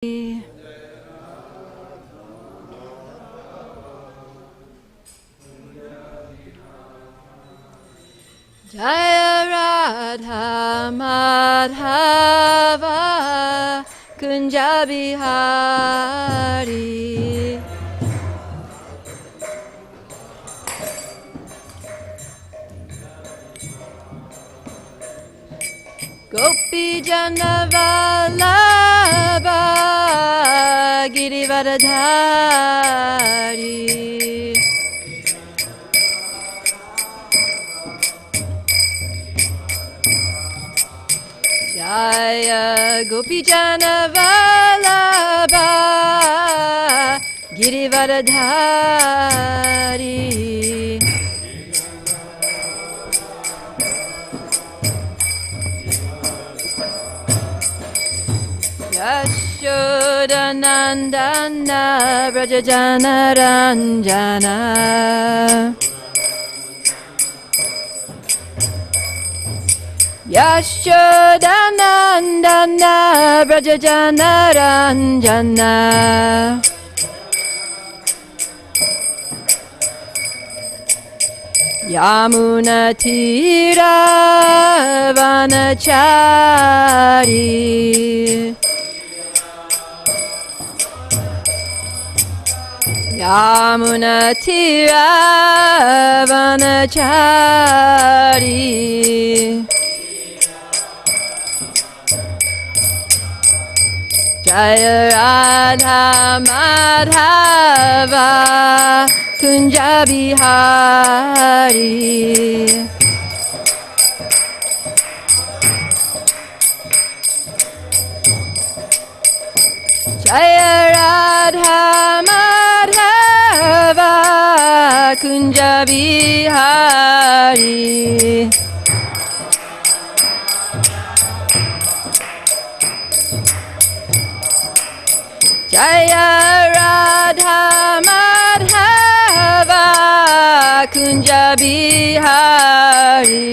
Jaya Radha Madhava Kunja Bihari Gopi Jana Vallabha Girivardhari Jaya Gopi Jana Vallabha Girivardhari Yashodanandana Vrajajana Ranjana Yashodanandana Vrajajana Ranjana Yamuna Tira Vanachari Yamuna Tira Vanachari Jaya Radha Madhava Kunja Bihari Jaya Radha Madhava Kunja Bihari Jaya Radha Madhava Kunja Bihari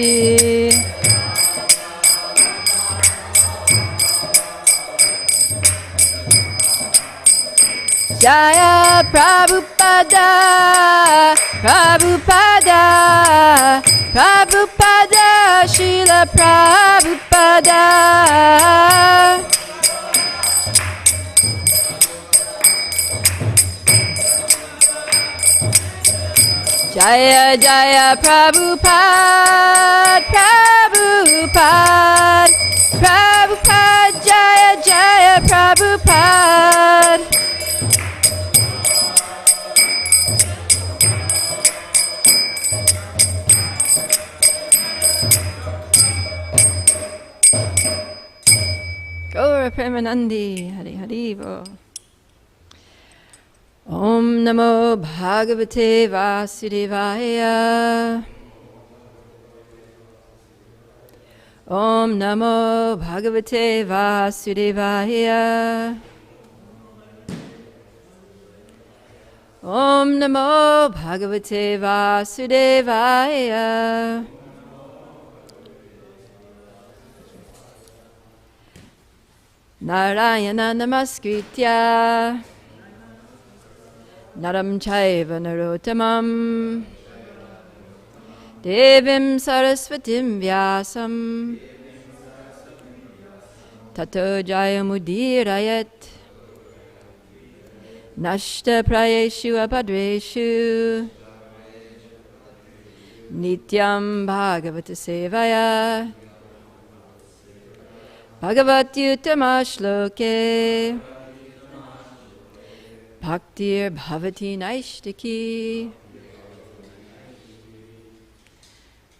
Jaya Prabhupada Prabhupada Prabhupada Srila Prabhupada Jaya Jaya Prabhupada Prabhupada Prabhupada Jaya Jaya Prabhupada Gaura Premanandi Hari Hari Bo Om Namo Bhagavate Vasudevaya Om Namo Bhagavate Vasudevaya Om Namo Bhagavate Vasudevaya Narayana Namaskritya Naram Chaiva Narottamam Devim Saraswatim Vyasam Tato Jayamudirayat Nashta Prayeshu Apadreshu Nityam Bhagavata Sevaya Bhagavatyutama Shloke Bhaktir Bhavati Naishtiki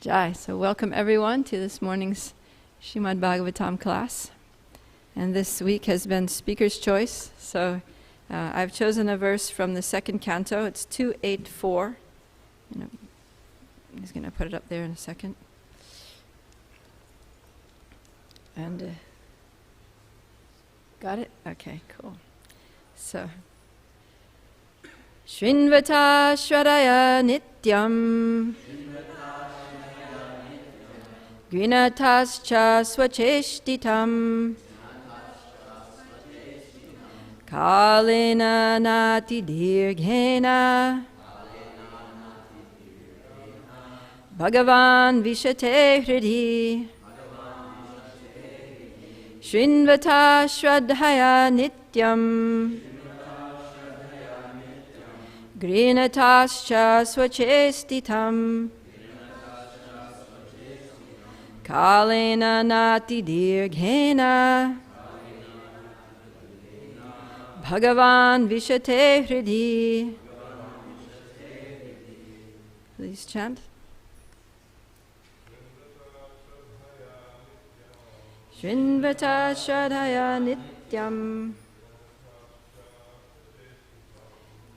Jai. So welcome everyone to this morning's Srimad Bhagavatam class. And this week has been Speaker's Choice. So I've chosen a verse from the second canto. It's 284. He's going to put it up there in a second. And got it? Okay, cool. So Shrinvata Shradaya Nityam Grinatascha Swacheshtitam Kalena nati dirghena Bhagavan vishate hridi Shrinvata shraddhaya nityam Grinatascha swachestitam Kalena nati dirghena Bhagavan vishate hridi. Please chant. Shrinvata shraddhaya nityam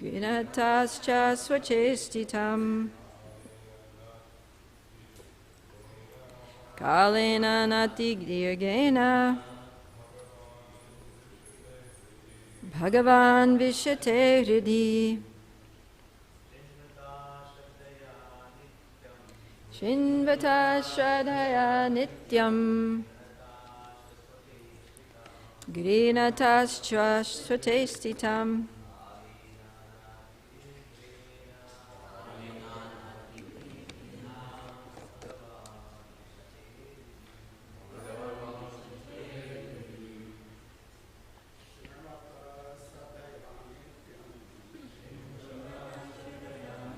Grinatascha swachestitam Kalena nati dirghena Bhagavan vishate hridi. Shrinvata shraddhaya nityam Grinatascha swatestitam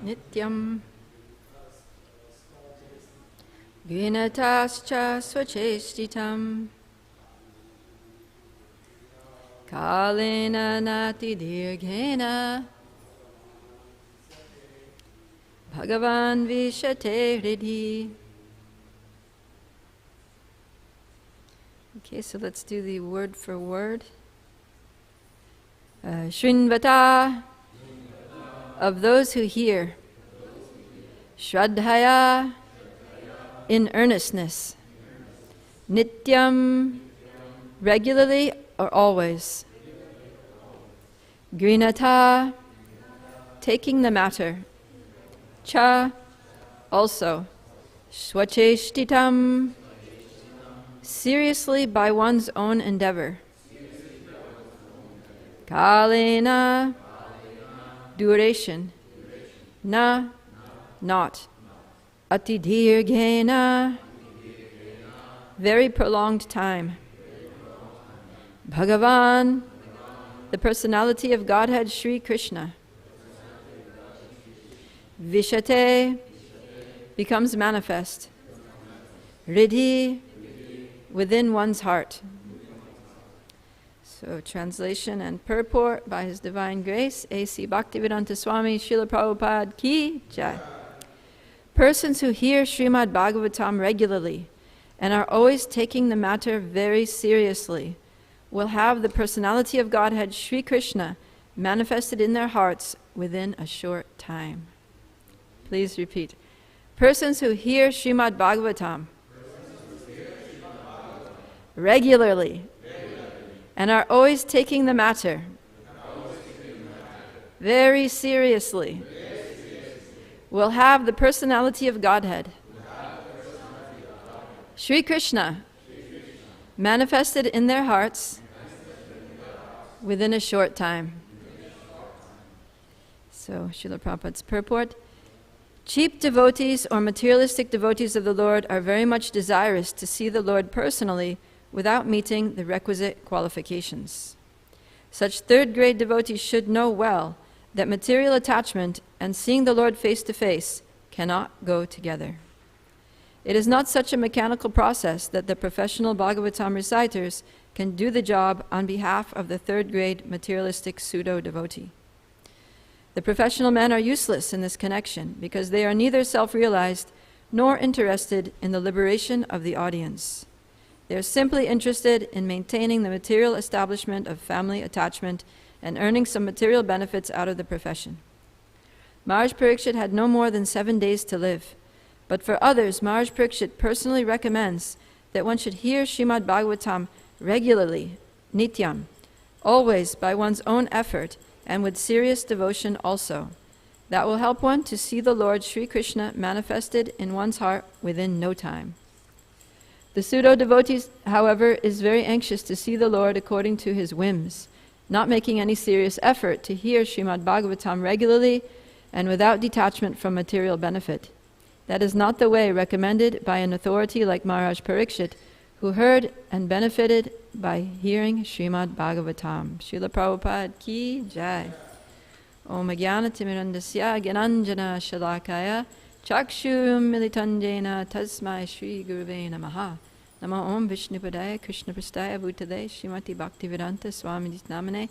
Nityam Grinatascha swachestitam Kalena nati dirghena Bhagavan vishate hridi. Okay, so let's do the word for word. Shrinvata, of those who hear. Shraddhaya, in earnestness. Nityam, regularly or always. Grinata, taking the matter. Cha, also. Swacheshtitam, seriously by one's own endeavor. Kalena, duration. Na, not. Atidirghena, very prolonged time. Bhagavan, the personality of Godhead Sri Krishna. Vishate, becomes manifest. Riddhi, within one's heart. So translation and purport by His Divine Grace, A.C. Bhaktivedanta Swami Srila Prabhupada Ki Jai. Persons who hear Srimad Bhagavatam regularly and are always taking the matter very seriously will have the personality of Godhead Sri Krishna manifested in their hearts within a short time. Please repeat. Persons who hear Srimad Bhagavatam regularly and are always taking the matter very seriously will have the personality of Godhead Sri Krishna manifested in their hearts within a short time. So, Srila Prabhupada's purport. Cheap devotees or materialistic devotees of the Lord are very much desirous to see the Lord personally without meeting the requisite qualifications. Such third-grade devotees should know well that material attachment and seeing the Lord face to face cannot go together. It is not such a mechanical process that the professional Bhagavatam reciters can do the job on behalf of the third-grade materialistic pseudo-devotee. The professional men are useless in this connection because they are neither self-realized nor interested in the liberation of the audience. They are simply interested in maintaining the material establishment of family attachment and earning some material benefits out of the profession. Maharaj Parikshit had no more than 7 days to live, but for others, Maharaj Parikshit personally recommends that one should hear Srimad Bhagavatam regularly, nityam, always by one's own effort and with serious devotion also. That will help one to see the Lord Sri Krishna manifested in one's heart within no time. The pseudo-devotee, however, is very anxious to see the Lord according to his whims, not making any serious effort to hear Srimad Bhagavatam regularly and without detachment from material benefit. That is not the way recommended by an authority like Maharaj Parikshit, who heard and benefited by hearing Srimad Bhagavatam. Srila Prabhupada ki jai. Om Jnana Timirandasya Gyananjana Shalakaya Chakshurum Militandena Tasmai Shri Guruve Namaha. Namo Om Vishnupadaya Krishna Prastaya Bhutale Srimati Bhaktivedanta Swami Namane.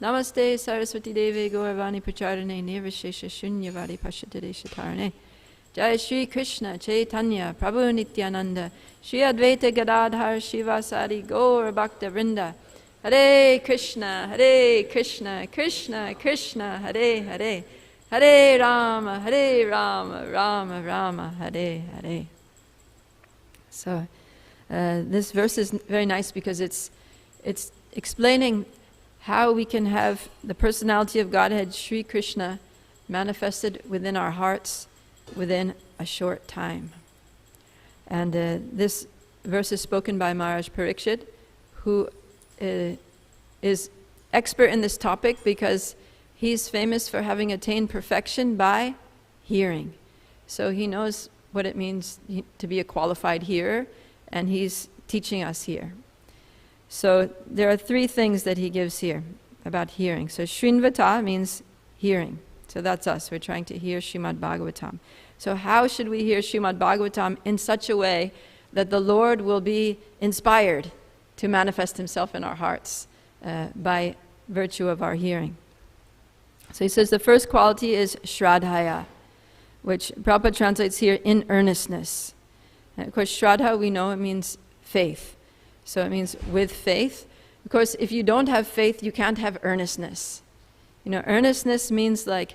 Namaste Saraswati Devi Gauravani Pracharane Nirvishesha Shunyavadi Pashatade Shatarane. Jai Shri Krishna Chaitanya Prabhu Nityananda Shri Advaita Gadadhar Shivasari Gaura Bhakta Vrinda. Hare Krishna, Krishna Krishna, Hare Hare, Hare Rama, Rama Rama, Hare Hare. So this verse is very nice because it's explaining how we can have the personality of Godhead, Sri Krishna, manifested within our hearts within a short time. And this verse is spoken by Maharaj Parikshit, who is expert in this topic because he's famous for having attained perfection by hearing. So he knows what it means to be a qualified hearer, and he's teaching us here. So there are three things that he gives here about hearing. So Shrinvata means hearing. So that's us. We're trying to hear Srimad Bhagavatam. So how should we hear Srimad Bhagavatam in such a way that the Lord will be inspired to manifest himself in our hearts by virtue of our hearing? So he says the first quality is Shraddhaya, which Prabhupada translates here in earnestness. And of course, Shraddha, we know it means faith. So it means with faith. Of course, if you don't have faith, you can't have earnestness. You know, earnestness means like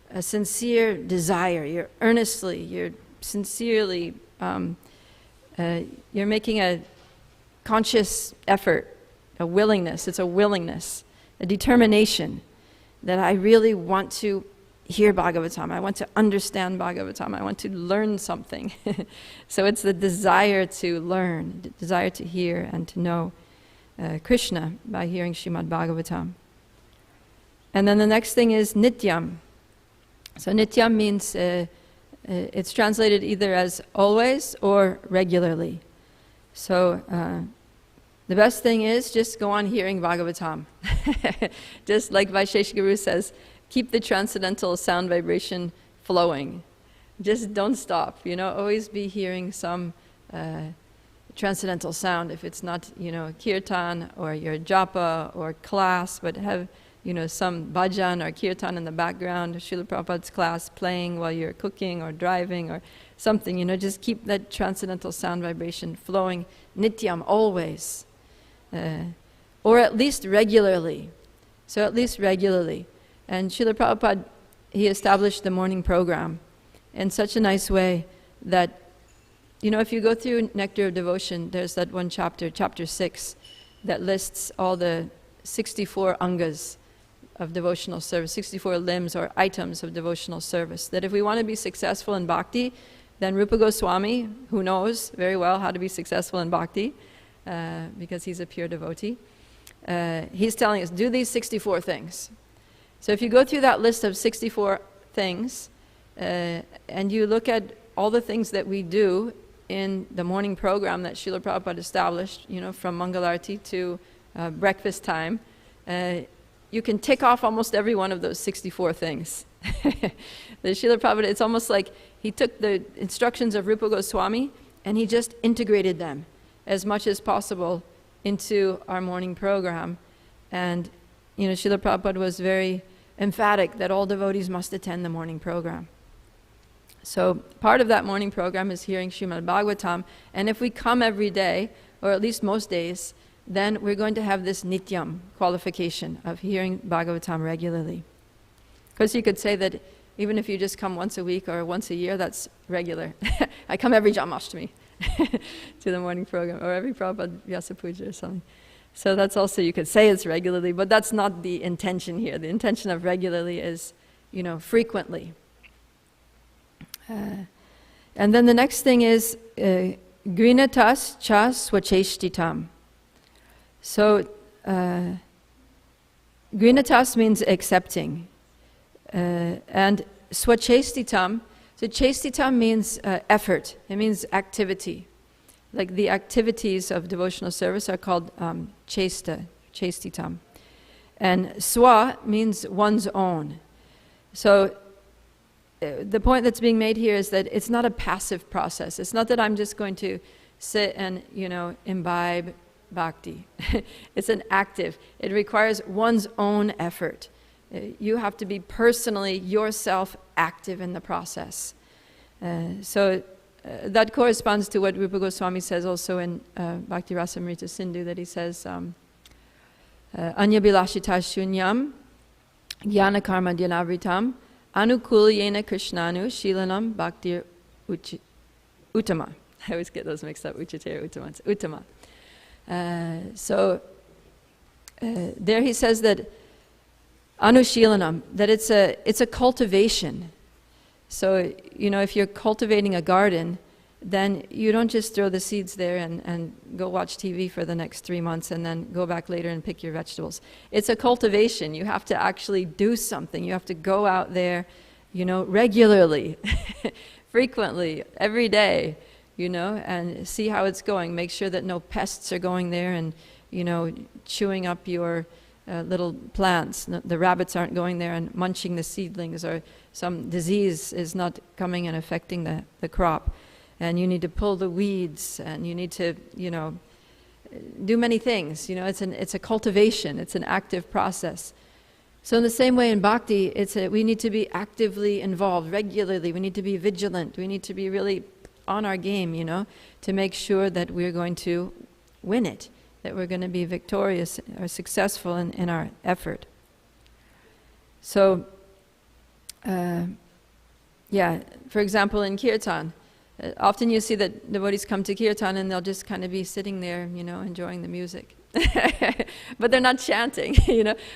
a sincere desire. You're sincerely, you're making a conscious effort, a willingness. It's a willingness, a determination that I really want to hear Bhagavatam. I want to understand Bhagavatam. I want to learn something. So it's the desire to learn, the desire to hear and to know Krishna by hearing Srimad Bhagavatam. And then the next thing is Nityam. So Nityam means, it's translated either as always or regularly. So the best thing is just go on hearing Bhagavatam. Just like Vaishesha Guru says, keep the transcendental sound vibration flowing. Just don't stop, always be hearing some transcendental sound. If it's not, kirtan or your japa or class, but have, some bhajan or kirtan in the background, Srila Prabhupada's class playing while you're cooking or driving or something, just keep that transcendental sound vibration flowing, nityam, always. Or at least regularly. So at least regularly. And Srila Prabhupada, he established the morning program in such a nice way that, if you go through Nectar of Devotion, there's that one chapter, chapter 6, that lists all the 64 angas of devotional service, 64 limbs or items of devotional service. That if we want to be successful in bhakti, then Rupa Goswami, who knows very well how to be successful in bhakti, because he's a pure devotee, he's telling us, do these 64 things. So if you go through that list of 64 things, and you look at all the things that we do in the morning program that Srila Prabhupada established, from Mangalarti to breakfast time, you can tick off almost every one of those 64 things. The Srila Prabhupada, it's almost like he took the instructions of Rupa Goswami and he just integrated them as much as possible into our morning program. And Srila Prabhupada was very emphatic that all devotees must attend the morning program. So part of that morning program is hearing Srimad Bhagavatam, and if we come every day, or at least most days, then we're going to have this nityam qualification of hearing Bhagavatam regularly. Of course, you could say that even if you just come once a week or once a year, that's regular. I come every Janmashtami to the morning program, or every Prabhupada Vyasa Puja or something. So that's also, you could say it's regularly, but that's not the intention here. The intention of regularly is, frequently. And then the next thing is grinatas cha swacheshtitam. So Grinatas means accepting. And swachestitam, so chestitam means effort. It means activity. Like the activities of devotional service are called chestitam. And swa means one's own. So the point that's being made here is that it's not a passive process. It's not that I'm just going to sit and, imbibe bhakti. It's an active. It requires one's own effort. You have to be personally, yourself, active in the process. So that corresponds to what Rupa Goswami says also in Bhakti Rasamrita Sindhu, that he says, Anya bilashita shunyam, jnana karma dyanavritam, anukulyena krishnanu, shilanam bhakti uttama. I always get those mixed up, uchitera uttama. It's uttama. So there he says that anushilanam, that it's a cultivation. So, if you're cultivating a garden, then you don't just throw the seeds there and go watch TV for the next 3 months and then go back later and pick your vegetables. It's a cultivation. You have to actually do something. You have to go out there, regularly, frequently, every day, and see how it's going. Make sure that no pests are going there and, chewing up your little plants. The rabbits aren't going there and munching the seedlings, or some disease is not coming and affecting the crop. And you need to pull the weeds, and you need to, do many things. It's a cultivation. It's an active process. So in the same way in bhakti, we need to be actively involved regularly. We need to be vigilant. We need to be really on our game, to make sure that we're going to win it, that we're going to be victorious or successful in our effort. So, for example, in kirtan, often you see that devotees come to kirtan and they'll just kind of be sitting there, enjoying the music. But they're not chanting,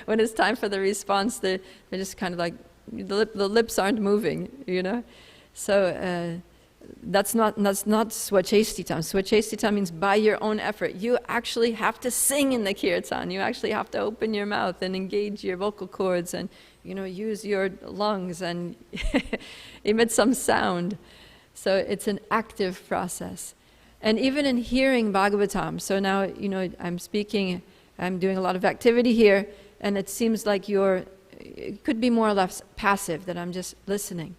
When it's time for the response, they're just kind of like, the lips aren't moving, So that's not swachestitam. Swachestitam means by your own effort. You actually have to sing in the kirtan. You actually have to open your mouth and engage your vocal cords and, use your lungs and emit some sound. So it's an active process. And even in hearing Bhagavatam, so now, I'm speaking, I'm doing a lot of activity here, and it seems like it could be more or less passive, that I'm just listening.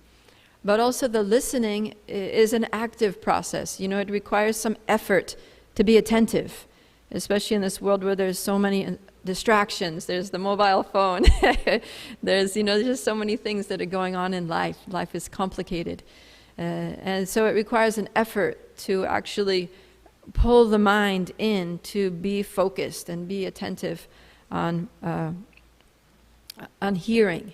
But also the listening is an active process. It requires some effort to be attentive, especially in this world where there's so many distractions. There's the mobile phone. There's just so many things that are going on in life. Life is complicated. And so it requires an effort to actually pull the mind in to be focused and be attentive on hearing.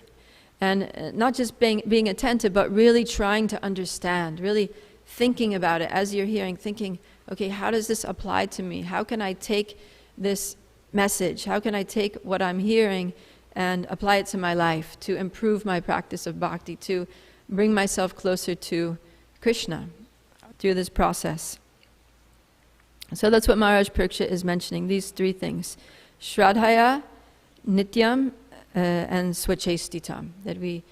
And not just being attentive, but really trying to understand, really thinking about it as you're hearing, thinking, okay, how does this apply to me? How can I take this message? How can I take what I'm hearing and apply it to my life to improve my practice of bhakti, to bring myself closer to Krishna through this process? So that's what Maharaj Parikshit is mentioning, these 3 things. Shraddhaya, Nityam, and Swachestitam, that we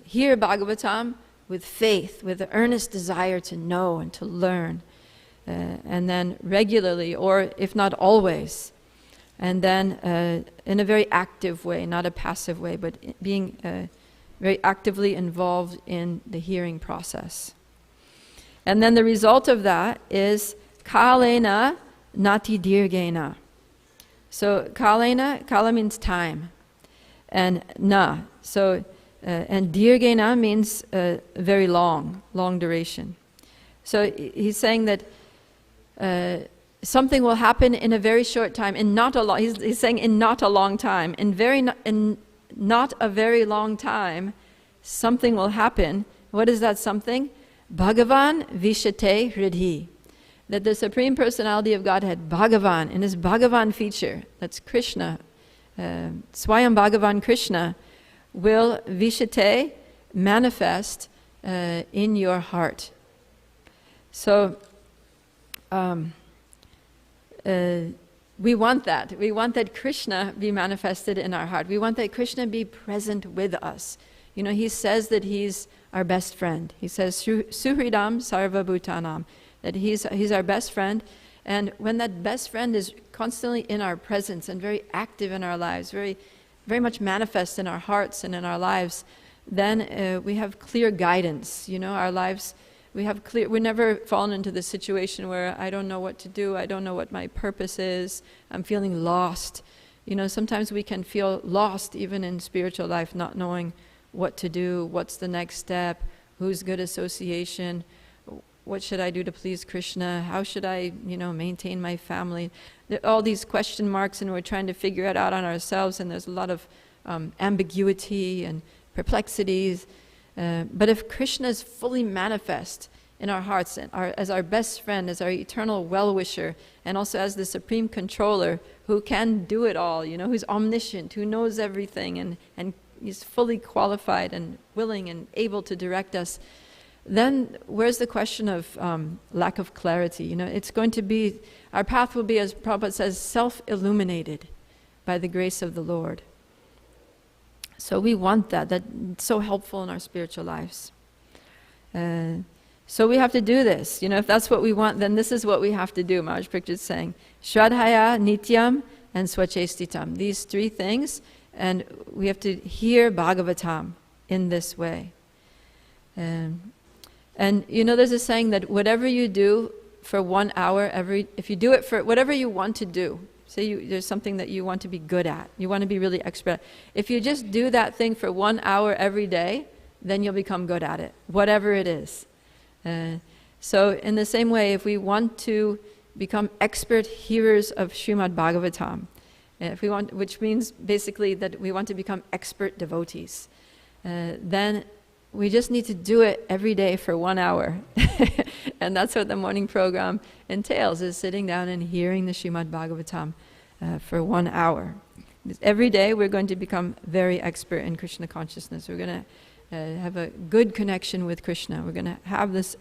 hear Bhagavatam with faith, with an earnest desire to know and to learn, and then regularly, or if not always, and then in a very active way, not a passive way, but being very actively involved in the hearing process. And then the result of that is kalena nati dirgena. So kalena, kala means time, and na. So and dirgena means very long duration. So he's saying that something will happen in a very short time, in not a long. He's saying in not a long time, in not a very long time, something will happen. What is that something? Bhagavan Vishate Hridhi. That the Supreme Personality of Godhead, Bhagavan, in his Bhagavan feature, that's Krishna, Swayam Bhagavan Krishna, will Vishate manifest in your heart. So, we want that. We want that Krishna be manifested in our heart. We want that Krishna be present with us. You know, he says that he's our best friend. He says, Suhridam Sarva Bhutanam, that he's our best friend. And when that best friend is constantly in our presence and very active in our lives, very, very much manifest in our hearts and in our lives, then we have clear guidance. You know, our lives, we're never fallen into the situation where I don't know what to do, I don't know what my purpose is, I'm feeling lost. You know, sometimes we can feel lost even in spiritual life, not knowing what to do, what's the next step, who's good association, what should I do to please Krishna, how should I, you know, maintain my family. All these question marks, and we're trying to figure it out on ourselves, and there's a lot of ambiguity and perplexities. But if Krishna is fully manifest in our hearts and as our best friend, as our eternal well-wisher, and also as the supreme controller who can do it all, you know, who's omniscient, who knows everything, and he's fully qualified and willing and able to direct us, then where's the question of lack of clarity? You know, it's going to be, our path will be, as Prabhupada says, self-illuminated by the grace of the Lord. So we want that. That's so helpful in our spiritual lives. So we have to do this. You know, if that's what we want, then this is what we have to do. Maharaj Pritchard is saying, Shraddhaya, Nityam, and Swachestitam. These three things, and we have to hear Bhagavatam in this way. And you know, there's a saying that whatever you do for 1 hour if you do it for whatever you want to do, say there's something that you want to be good at, you want to be really expert at. If you just do that thing for 1 hour every day, then you'll become good at it, whatever it is. So in the same way, if we want to become expert hearers of Srimad Bhagavatam, if we want, which means basically that we want to become expert devotees, then we just need to do it every day for 1 hour. And that's what the morning program entails, is sitting down and hearing the Srimad Bhagavatam for 1 hour. Every day we're going to become very expert in Krishna consciousness. We're going to have a good connection with Krishna. We're going to have this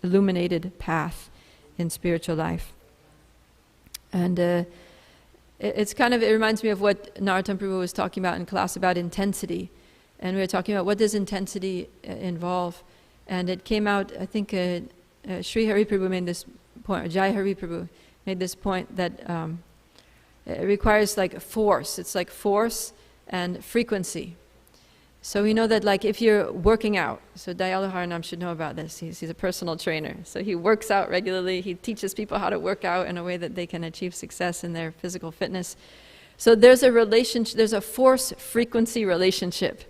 illuminated path in spiritual life. And it reminds me of what Narottam Prabhu was talking about in class about intensity. And we were talking about what does intensity involve. And it came out, I think Sri Hari Prabhu made this point, or Jai Hari Prabhu made this point, that it requires like force. It's like force and frequency. So we know that like if you're working out, so Dayalu Haranam should know about this, he's a personal trainer. So he works out regularly, he teaches people how to work out in a way that they can achieve success in their physical fitness. So there's a relationship, there's a force-frequency relationship.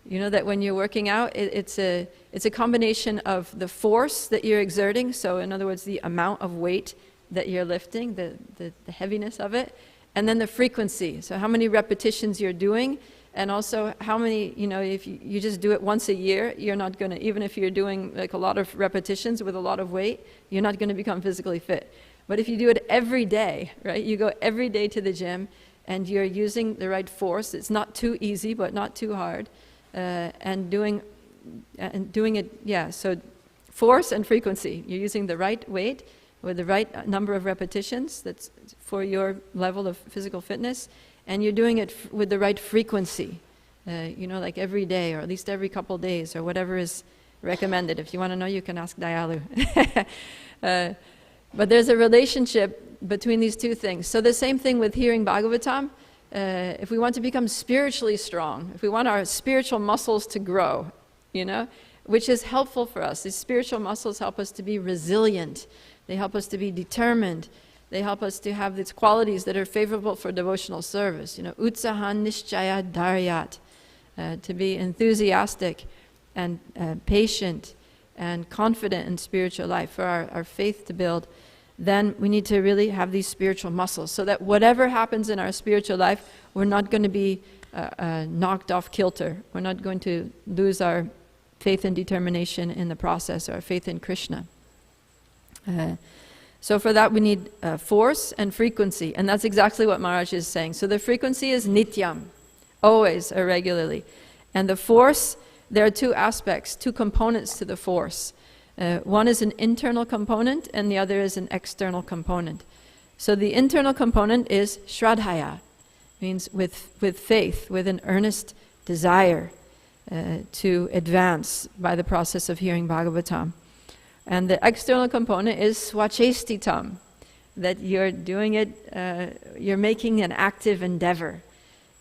You know that when you're working out, it's a combination of the force that you're exerting, so in other words, the amount of weight that you're lifting, the heaviness of it, and then the frequency, so how many repetitions you're doing, and also how many, you know, if you just do it once a year, you're not going to, even if you're doing like a lot of repetitions with a lot of weight, you're not going to become physically fit. But if you do it every day, right, you go every day to the gym, and you're using the right force, it's not too easy, but not too hard, and doing it, yeah, so force and frequency. You're using the right weight with the right number of repetitions that's for your level of physical fitness, and you're doing it with the right frequency, you know, like every day, or at least every couple days, or whatever is recommended. If you want to know, you can ask Dayalu. But there's a relationship between these two things. So the same thing with hearing Bhagavatam. If we want to become spiritually strong, if we want our spiritual muscles to grow, you know, which is helpful for us. These spiritual muscles help us to be resilient. They help us to be determined. They help us to have these qualities that are favorable for devotional service. You know, utsahan nishchaya dharyat, to be enthusiastic and patient and confident in spiritual life, for our faith to build. Then we need to really have these spiritual muscles so that whatever happens in our spiritual life, we're not going to be knocked off kilter. We're not going to lose our faith and determination in the process, or our faith in Krishna. So for that we need force and frequency, and that's exactly what Maharaj is saying. So the frequency is nityam, always or regularly. And the force, there are two aspects, two components to the force. One is an internal component and the other is an external component. So the internal component is Shraddhaya, means with faith, with an earnest desire to advance by the process of hearing Bhagavatam. And the external component is Swachestitam, that you're doing it, you're making an active endeavor,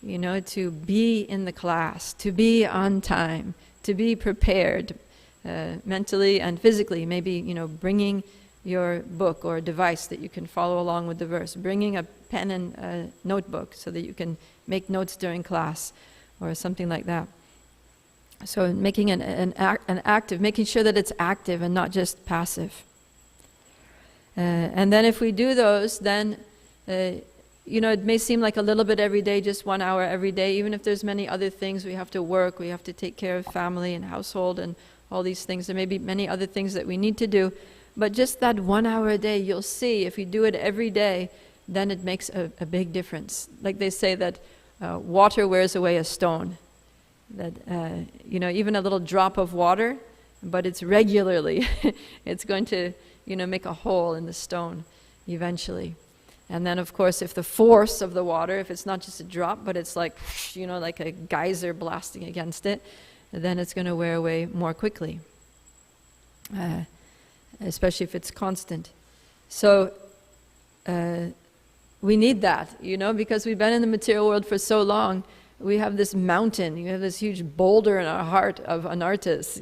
to be in the class, to be on time, to be prepared mentally and physically, maybe, bringing your book or a device that you can follow along with the verse, bringing a pen and a notebook so that you can make notes during class or something like that. So making an active, making sure that it's active and not just passive. And then if we do those, then, it may seem like a little bit every day, just 1 hour every day, even if there's many other things. We have to work, we have to take care of family and household and all these things. There may be many other things that we need to do. But just that 1 hour a day, you'll see, if you do it every day, then it makes a big difference. Like they say that water wears away a stone. That, even a little drop of water, but it's regularly, it's going to, make a hole in the stone eventually. And then, of course, if the force of the water, if it's not just a drop, but it's like, like a geyser blasting against it, then it's going to wear away more quickly. Especially if it's constant. So we need that, because we've been in the material world for so long. We have this mountain, you have this huge boulder in our heart of anarthas,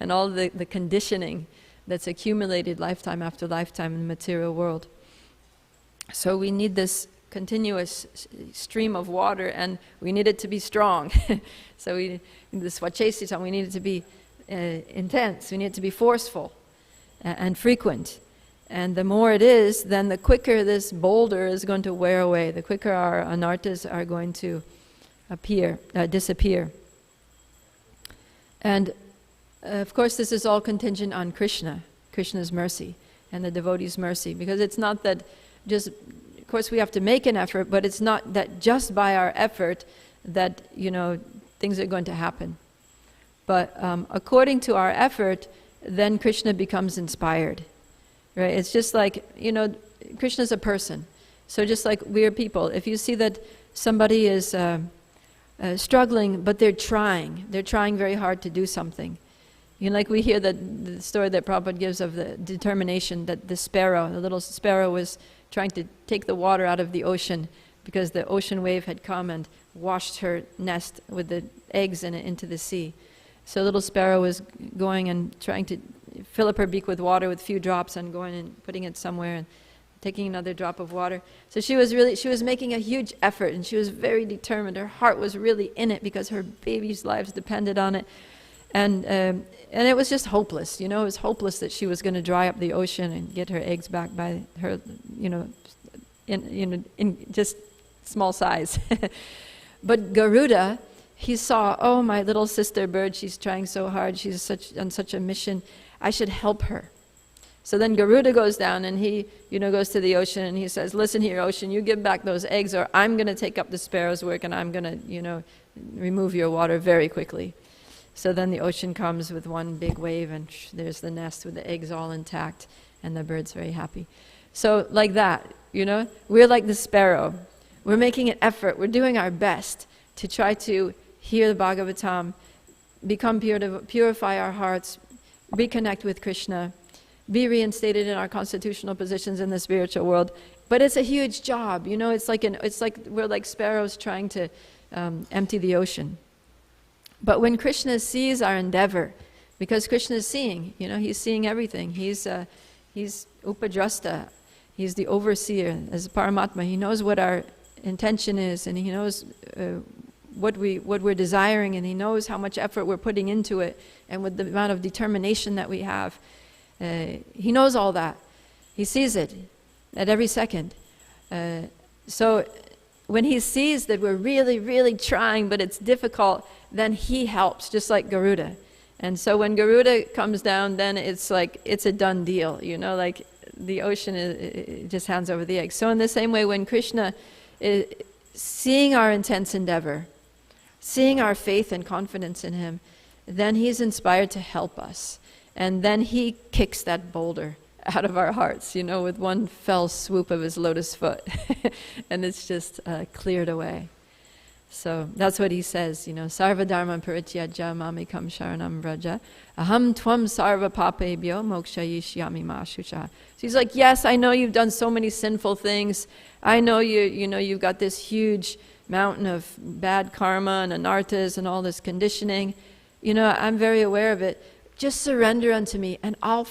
and all the conditioning that's accumulated lifetime after lifetime in the material world. So we need this continuous stream of water, and we need it to be strong. So the Swachesita, we need it to be intense, we need it to be forceful and frequent. And the more it is, then the quicker this boulder is going to wear away, the quicker our anarthas are going to disappear. And of course this is all contingent on Krishna's mercy and the devotee's mercy, because it's not that just, of course we have to make an effort, but it's not that just by our effort that, things are going to happen. But according to our effort, then Krishna becomes inspired, right? It's just like, Krishna's a person. So just like we're people, if you see that somebody is struggling, but they're trying very hard to do something. Like we hear the story that Prabhupada gives of the determination that the little sparrow was trying to take the water out of the ocean because the ocean wave had come and washed her nest with the eggs in it into the sea. So little sparrow was going and trying to fill up her beak with water with few drops and going and putting it somewhere and taking another drop of water. So she was making a huge effort, and she was very determined. Her heart was really in it because her baby's lives depended on it. And it was just hopeless, it was hopeless that she was going to dry up the ocean and get her eggs back by her, in just small size. But Garuda, he saw, oh, my little sister bird, she's trying so hard, she's on such a mission, I should help her. So then Garuda goes down and he, goes to the ocean and he says, listen here, ocean, you give back those eggs or I'm going to take up the sparrow's work and I'm going to, remove your water very quickly. So then the ocean comes with one big wave and there's the nest with the eggs all intact and the bird's very happy. So like that, we're like the sparrow. We're making an effort. We're doing our best to try to hear the Bhagavatam, become pure, purify our hearts, reconnect with Krishna, be reinstated in our constitutional positions in the spiritual world. But it's a huge job, it's like we're like sparrows trying to empty the ocean. But when Krishna sees our endeavor, because Krishna is seeing, he's seeing everything. He's Upadrasta, he's the overseer as Paramatma. He knows what our intention is, and he knows what we're desiring, and he knows how much effort we're putting into it, and with the amount of determination that we have. He knows all that. He sees it at every second. So when he sees that we're really, really trying, but it's difficult, then he helps, just like Garuda. And so when Garuda comes down, then it's like, it's a done deal, like the ocean it just hands over the eggs. So in the same way, when Krishna is seeing our intense endeavor, seeing our faith and confidence in him, then he's inspired to help us. And then he kicks that boulder out of our hearts, with one fell swoop of his lotus foot. And it's just cleared away. So that's what he says, Sarva dharma parityajya mamikam sharanam vraja aham tvam sarva papebhyo mokshayishyami ma shucha. So he's like, yes, I know you've done so many sinful things. I know you've got this huge mountain of bad karma and anarthas and all this conditioning. I'm very aware of it. Just surrender unto me and I'll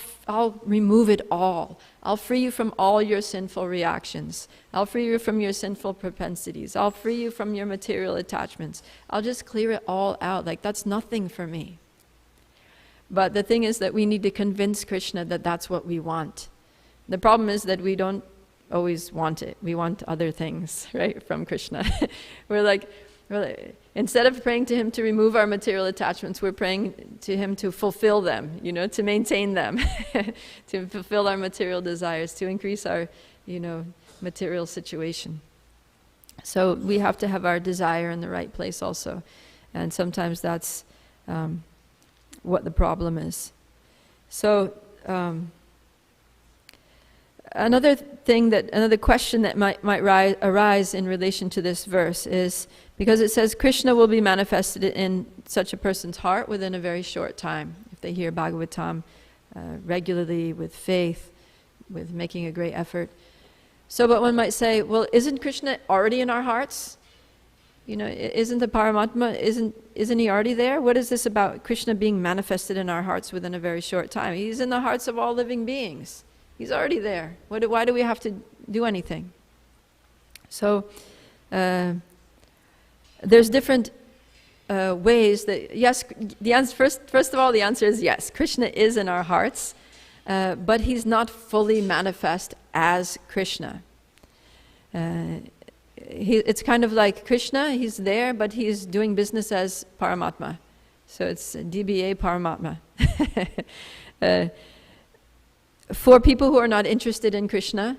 remove it all. I'll free you from all your sinful reactions. I'll free you from your sinful propensities. I'll free you from your material attachments. I'll just clear it all out. Like, that's nothing for me. But the thing is that we need to convince Krishna that that's what we want. The problem is that we don't always want it. We want other things, right, from Krishna. We're like, instead of praying to him to remove our material attachments, we're praying to him to fulfill them, to maintain them, to fulfill our material desires, to increase our, material situation. So we have to have our desire in the right place also. And sometimes that's what the problem is. So another question that might arise in relation to this verse is, because it says Krishna will be manifested in such a person's heart within a very short time, if they hear Bhagavatam regularly, with faith, with making a great effort. So, but one might say, well, isn't Krishna already in our hearts? Isn't the Paramatma, isn't he already there? What is this about Krishna being manifested in our hearts within a very short time? He's in the hearts of all living beings. He's already there. Why do we have to do anything? So, there's different ways that, yes, the answer, first of all, the answer is yes. Krishna is in our hearts, but he's not fully manifest as Krishna. It's kind of like Krishna, he's there, but he's doing business as Paramatma. So it's DBA Paramatma. For people who are not interested in Krishna,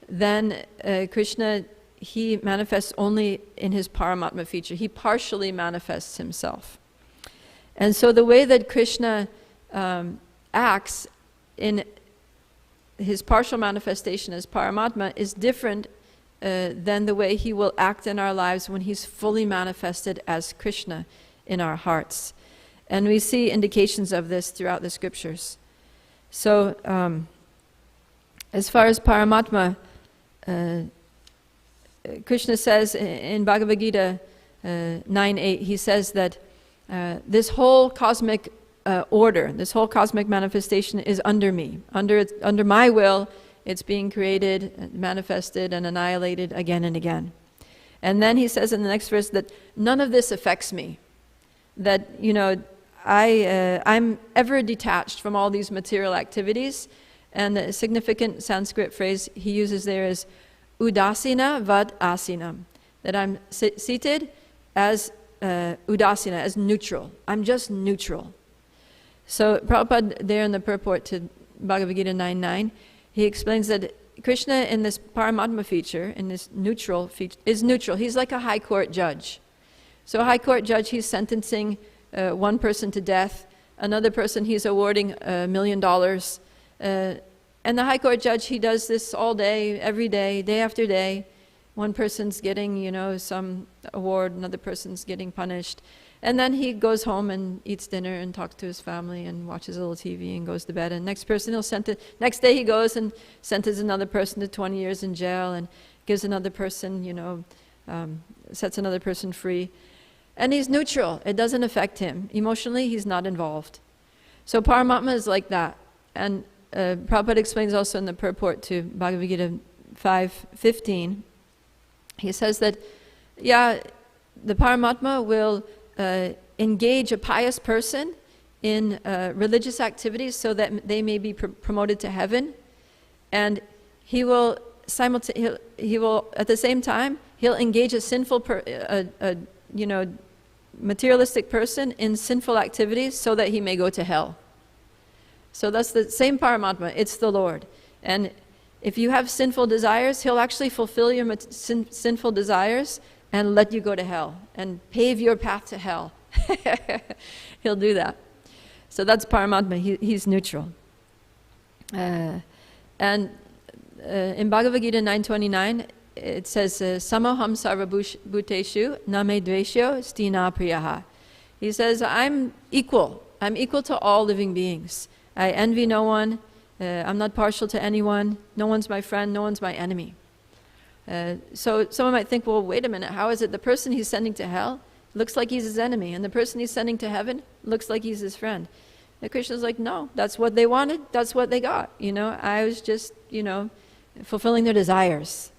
then Krishna, he manifests only in his Paramatma feature. He partially manifests himself. And so the way that Krishna acts in his partial manifestation as Paramatma is different than the way he will act in our lives when he's fully manifested as Krishna in our hearts. And we see indications of this throughout the scriptures. So, as far as Paramatma, Krishna says in Bhagavad Gita 9:8, he says that this whole cosmic order, this whole cosmic manifestation is under me. Under my will, it's being created, manifested, and annihilated again and again. And then he says in the next verse that none of this affects me. That, I'm ever detached from all these material activities. And the significant Sanskrit phrase he uses there is udasina vad asinam. That I'm seated as udasina, as neutral. I'm just neutral. So Prabhupada there in the purport to Bhagavad Gita 9:9, he explains that Krishna in this Paramatma feature, in this neutral feature, is neutral. He's like a high court judge. So a high court judge, he's sentencing one person to death, another person he's awarding $1 million, and the high court judge, he does this all day, every day, day after day. One person's getting, some award, another person's getting punished. And then he goes home and eats dinner and talks to his family and watches a little TV and goes to bed. And next day he goes and sentences another person to 20 years in jail and gives another person, sets another person free. And he's neutral. It doesn't affect him. Emotionally, he's not involved. So Paramatma is like that. And Prabhupada explains also in the purport to Bhagavad Gita 5:15, he says that, the Paramatma will engage a pious person in religious activities so that they may be promoted to heaven, and he will at the same time he'll engage a sinful materialistic person in sinful activities so that he may go to hell. So that's the same Paramatma, it's the Lord. And if you have sinful desires, he'll actually fulfill your sinful desires and let you go to hell and pave your path to hell. He'll do that. So that's Paramatma, he's neutral. And in Bhagavad Gita 9:29, it says, Samoham sarvabhuteshu name dveshyo stina priyaha. He says, I'm equal. I'm equal to all living beings. I envy no one. I'm not partial to anyone. No one's my friend. No one's my enemy. So someone might think, well, wait a minute. How is it the person he's sending to hell looks like he's his enemy, and the person he's sending to heaven looks like he's his friend? And Krishna's like, no, that's what they wanted. That's what they got. I was just, fulfilling their desires.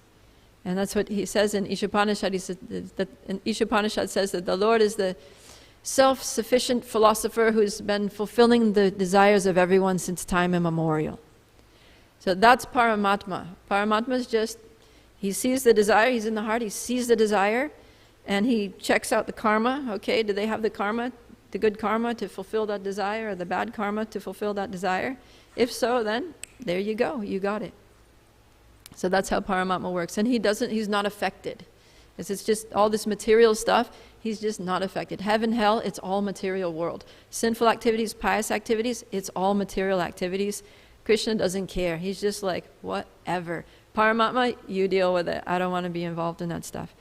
And that's what he says in Ishopanishad. He says that Ishopanishad says that the Lord is the self-sufficient philosopher who's been fulfilling the desires of everyone since time immemorial. So that's Paramatma. Paramatma is just, he sees the desire, he's in the heart, he sees the desire, and he checks out the karma. Okay, do they have the karma, the good karma to fulfill that desire, or the bad karma to fulfill that desire? If so, then there you go, you got it. So that's how Paramatma works. And he's not affected. It's just all this material stuff, he's just not affected. Heaven, hell, it's all material world. Sinful activities, pious activities, it's all material activities. Krishna doesn't care. He's just like, whatever. Paramatma, you deal with it. I don't want to be involved in that stuff.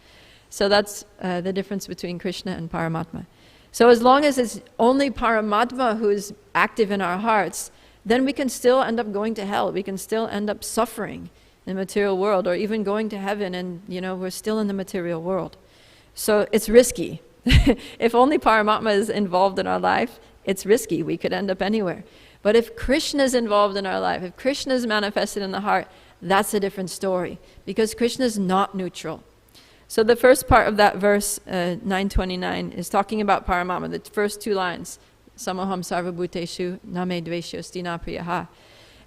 So that's the difference between Krishna and Paramatma. So as long as it's only Paramatma who's active in our hearts, then we can still end up going to hell. We can still end up suffering in the material world, or even going to heaven, and we're still in the material world. So it's risky. If only Paramatma is involved in our life, it's risky. We could end up anywhere. But if Krishna is involved in our life, if Krishna is manifested in the heart, that's a different story, because Krishna is not neutral. So the first part of that verse, 929, is talking about Paramatma, the first two lines, Samoham sarvabhuteshu name dveshyo stina priyaha.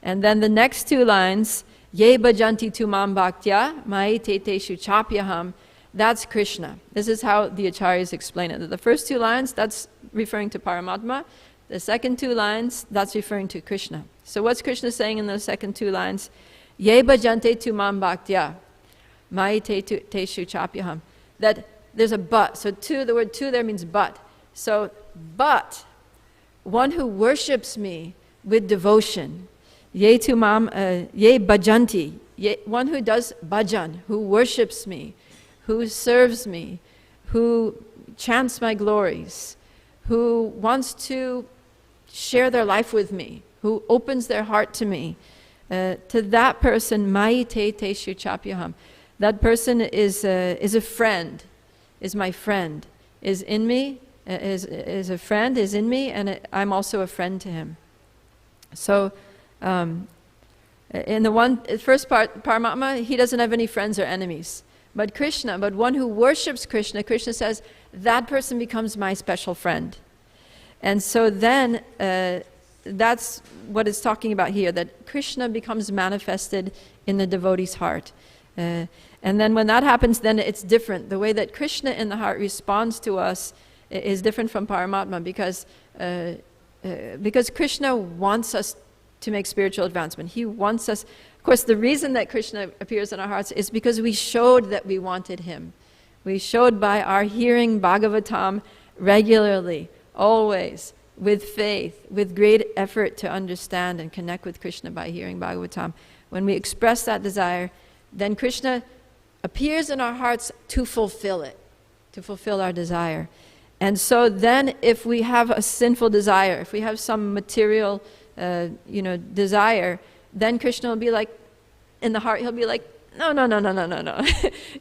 And then the next two lines, Ye bhajanti tu mam bhaktya mai te teshu chapyaham. That's Krishna. This is how the acharyas explain it. The first two lines, that's referring to Paramatma. The second two lines, that's referring to Krishna. So what's Krishna saying in those second two lines? Ye bhajante tu mam bhaktya mai te teshu chapyaham. That there's a but. So the word tu there means but. So, but one who worships me with devotion, ye bhajanti, one who does bhajan, who worships me, who serves me, who chants my glories, who wants to share their life with me, who opens their heart to me, to that person, mai te teshu chapyaham. That person is a friend, is my friend, is in me, is a friend, is in me, and I'm also a friend to him. So, in the first part, Paramatma, he doesn't have any friends or enemies. But Krishna, but one who worships Krishna, Krishna says, that person becomes my special friend. And so then, that's what it's talking about here, that Krishna becomes manifested in the devotee's heart. And then when that happens, then it's different. The way that Krishna in the heart responds to us is different from Paramatma, because Krishna wants us to make spiritual advancement. He wants us. Of course, the reason that Krishna appears in our hearts is because we showed that we wanted him. We showed by our hearing Bhagavatam regularly, always, with faith, with great effort to understand and connect with Krishna by hearing Bhagavatam. When we express that desire, then Krishna appears in our hearts to fulfill it, to fulfill our desire. And so then if we have a sinful desire, if we have some material desire, then Krishna will be like, in the heart, he'll be like, no,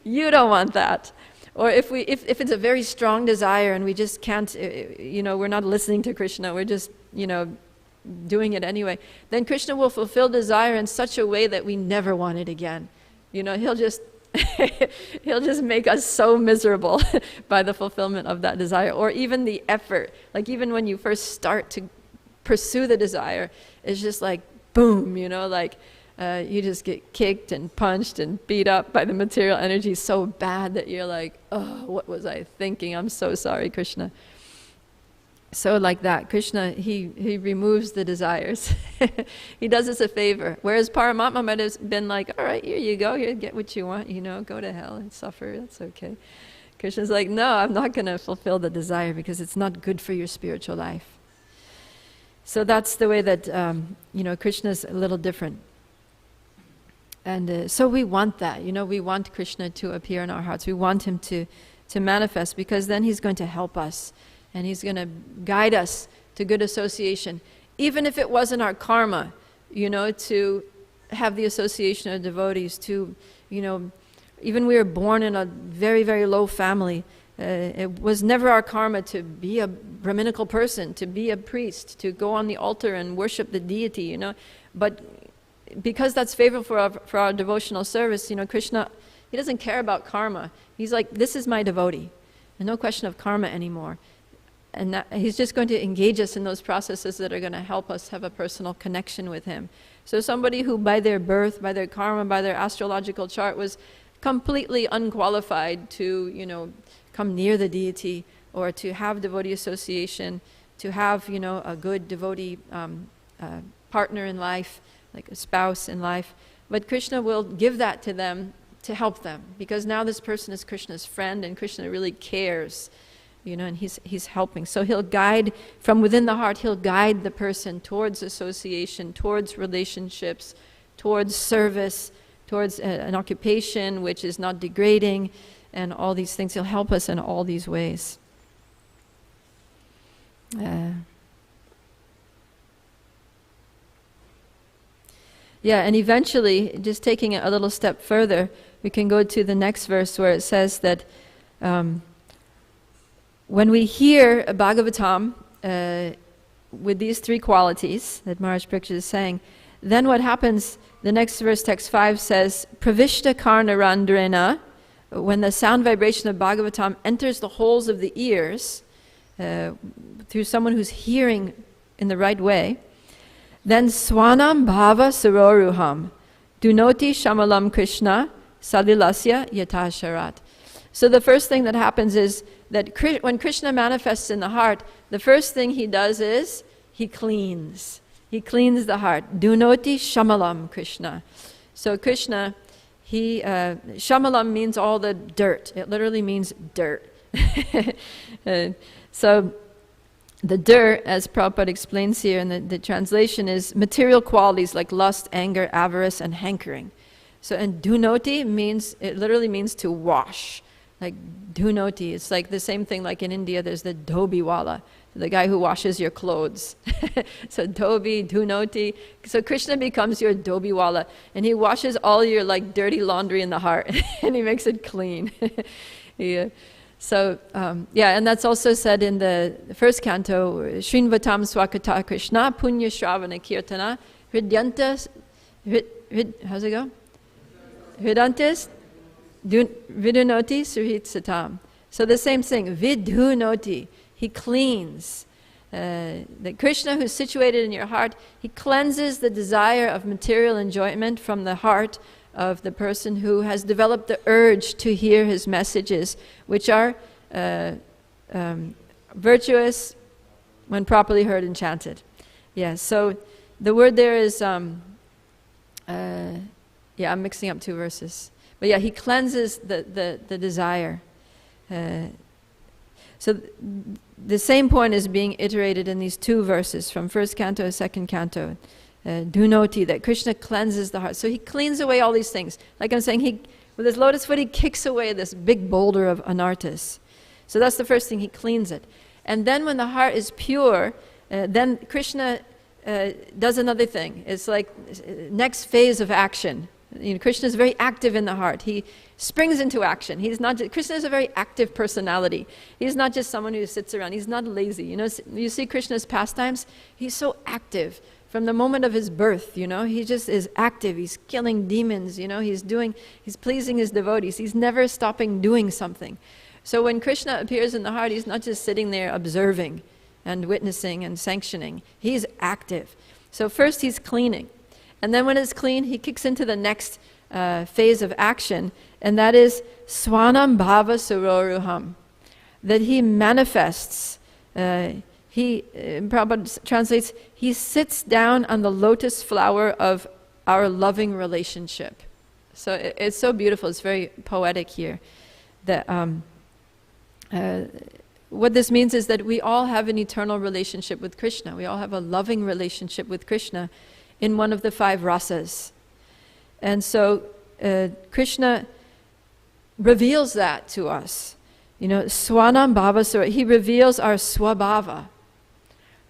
you don't want that. Or if it's a very strong desire and we just can't, we're not listening to Krishna, we're just, doing it anyway, then Krishna will fulfill desire in such a way that we never want it again. He'll just he'll just make us so miserable by the fulfillment of that desire, or even the effort. Like even when you first start to pursue the desire, it's just like boom, you just get kicked and punched and beat up by the material energy so bad that you're like, oh, what was I thinking? I'm so sorry, Krishna. So like that, Krishna, he removes the desires. He does us a favor. Whereas Paramatma might have been like, all right, here you go, here, get what you want, go to hell and suffer, that's okay. Krishna's like, no, I'm not going to fulfill the desire because it's not good for your spiritual life. So that's the way that, Krishna's a little different. And so we want that, we want Krishna to appear in our hearts. We want him to manifest, because then he's going to help us and he's going to guide us to good association. Even if it wasn't our karma, to have the association of devotees, to, even we were born in a very, very low family. It was never our karma to be a Brahminical person, to be a priest, to go on the altar and worship the deity, But because that's favorable for our devotional service, Krishna, he doesn't care about karma. He's like, this is my devotee. And no question of karma anymore. And he's just going to engage us in those processes that are going to help us have a personal connection with him. So somebody who by their birth, by their karma, by their astrological chart was completely unqualified to, come near the deity or to have devotee association, to have, a good devotee partner in life, like a spouse in life. But Krishna will give that to them to help them, because now this person is Krishna's friend and Krishna really cares, and he's helping. So he'll guide from within the heart, he'll guide the person towards association, towards relationships, towards service, towards an occupation which is not degrading, and all these things. He'll help us in all these ways. And eventually, just taking it a little step further, we can go to the next verse where it says that when we hear a Bhagavatam with these three qualities that Maharaj Parikshit is saying, then what happens, the next verse, text 5 says, Pravishta karna randrena, when the sound vibration of Bhagavatam enters the holes of the ears, through someone who's hearing in the right way, then swanam bhava saroruham, dunoti shamalam Krishna, salilasya yatasharat. So the first thing that happens is that when Krishna manifests in the heart, the first thing he does is he cleans. He cleans the heart. Dunoti shamalam Krishna. So Krishna, shamalam means all the dirt. It literally means dirt. So the dirt, as Prabhupada explains here in the translation, is material qualities like lust, anger, avarice, and hankering. So, and dunoti it literally means to wash. Like dunoti, it's like the same thing like in India, there's the dhobiwala, the guy who washes your clothes. So dhobi, dunoti. So Krishna becomes your dhobiwala, and he washes all your like dirty laundry in the heart, and he makes it clean. Yeah. So, and that's also said in the first canto, Shrinvatam Swakata Krishna, Punya Shravana Kirtana, Hridyantas, how's it go? Hridantis, Vidunoti, Suhit Satam. So the same thing, Vidunoti, he cleans. The Krishna who's situated in your heart, he cleanses the desire of material enjoyment from the heart of the person who has developed the urge to hear his messages, which are virtuous when properly heard and chanted. Yeah, so the word there is, I'm mixing up two verses. But yeah, he cleanses the desire. So the same point is being iterated in these two verses from first canto and second canto. Dunoti, that Krishna cleanses the heart. So he cleans away all these things. Like I'm saying, with his lotus foot, he kicks away this big boulder of anarthas. So that's the first thing, he cleans it. And then when the heart is pure, then Krishna does another thing. It's like next phase of action. Krishna is very active in the heart. He springs into action. Krishna is a very active personality. He's not just someone who sits around. He's not lazy. You see Krishna's pastimes, he's so active. From the moment of his birth, he just is active. He's killing demons, he's pleasing his devotees. He's never stopping doing something. So when Krishna appears in the heart, he's not just sitting there observing and witnessing and sanctioning. He's active. So first he's cleaning. And then when it's clean, he kicks into the next phase of action, and that is swanam bhava saroruham, that he manifests. Prabhupada translates, he sits down on the lotus flower of our loving relationship. So it's so beautiful, it's very poetic here. That what this means is that we all have an eternal relationship with Krishna. We all have a loving relationship with Krishna in one of the 5 rasas. And so Krishna reveals that to us. Swanam Bhava Sura. He reveals our swabhava.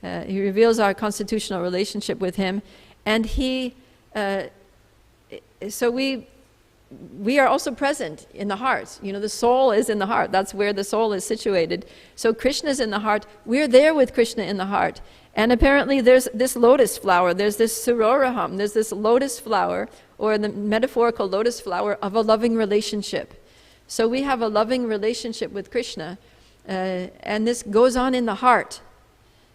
He reveals our constitutional relationship with him. And so we are also present in the heart. The soul is in the heart. That's where the soul is situated. So Krishna is in the heart. We're there with Krishna in the heart. And apparently there's this lotus flower. There's this suroraham. There's this lotus flower, or the metaphorical lotus flower of a loving relationship. So we have a loving relationship with Krishna. And this goes on in the heart.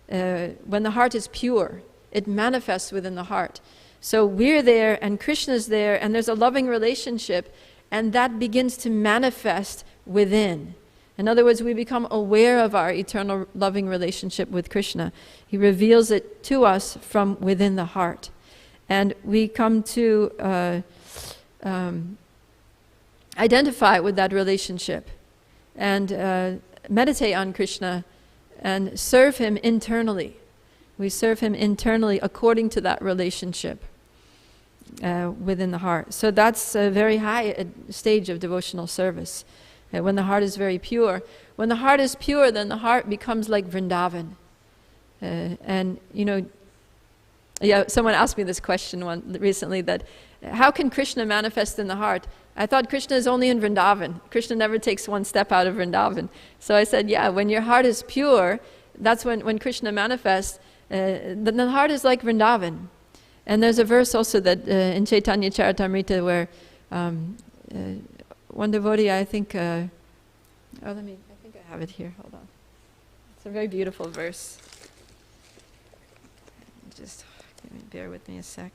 When the heart is pure, it manifests within the heart. So we're there, and Krishna's there, and there's a loving relationship, and that begins to manifest within. In other words, we become aware of our eternal loving relationship with Krishna. He reveals it to us from within the heart. And we come to identify with that relationship and meditate on Krishna and serve him internally. We serve him internally according to that relationship within the heart. So that's a very high stage of devotional service. When the heart is very pure. When the heart is pure, then the heart becomes like Vrindavan. Someone asked me this question recently, that how can Krishna manifest in the heart? I thought Krishna is only in Vrindavan. Krishna never takes one step out of Vrindavan. So I said, yeah, when your heart is pure, that's when Krishna manifests. Then the heart is like Vrindavan. And there's a verse also that in Chaitanya Charitamrita where one devotee, I think I have it here, hold on. It's a very beautiful verse. Just bear with me a sec.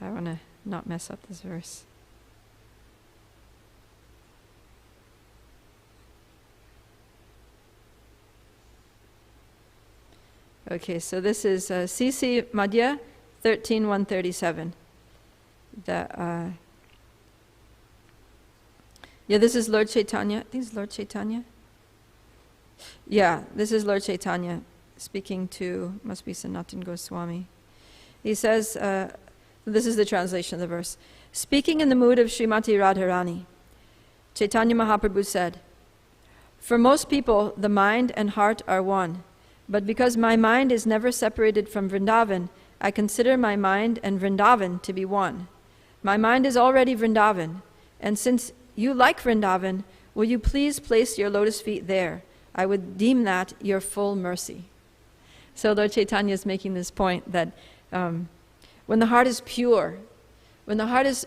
I want to not mess up this verse. Okay, so this is CC Madhya 13:137. This is Lord Chaitanya. I think it's Lord Chaitanya. Yeah, this is Lord Chaitanya speaking to, must be Sanatan Goswami. He says, this is the translation of the verse. Speaking in the mood of Srimati Radharani, Chaitanya Mahaprabhu said, "For most people, the mind and heart are one. But because my mind is never separated from Vrindavan, I consider my mind and Vrindavan to be one. My mind is already Vrindavan, and since you like Vrindavan, will you please place your lotus feet there? I would deem that your full mercy." So Lord Chaitanya is making this point that when the heart is pure, when this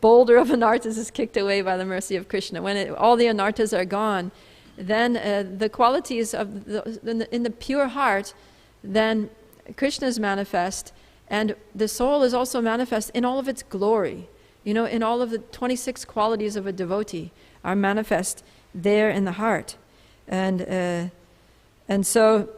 boulder of anarthas is kicked away by the mercy of Krishna, when all the anarthas are gone, then the qualities of in the pure heart, then Krishna is manifest, and the soul is also manifest in all of its glory. In all of the 26 qualities of a devotee are manifest there in the heart. And so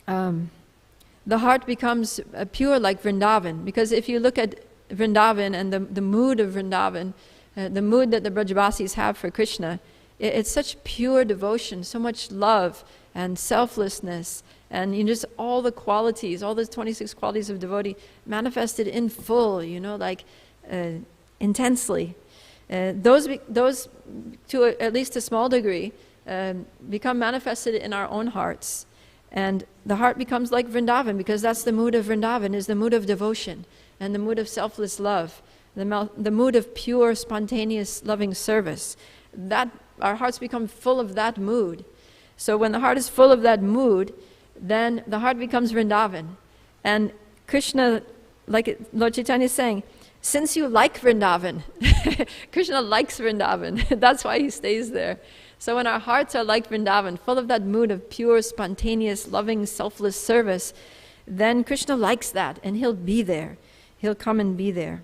the heart becomes pure like Vrindavan, because if you look at Vrindavan and the mood of Vrindavan, the mood that the Brajavasis have for Krishna, it's such pure devotion, so much love and selflessness, and just all the qualities, all the 26 qualities of devotee manifested in full, intensely. Those to at least a small degree become manifested in our own hearts, and the heart becomes like Vrindavan, because that's the mood of Vrindavan, is the mood of devotion and the mood of selfless love, the mood of pure, spontaneous, loving service. That our hearts become full of that mood. So when the heart is full of that mood, then the heart becomes Vrindavan. And Krishna, like Lord Chaitanya is saying, since you like Vrindavan, Krishna likes Vrindavan. That's why he stays there. So when our hearts are like Vrindavan, full of that mood of pure, spontaneous, loving, selfless service, then Krishna likes that, and he'll be there. He'll come and be there.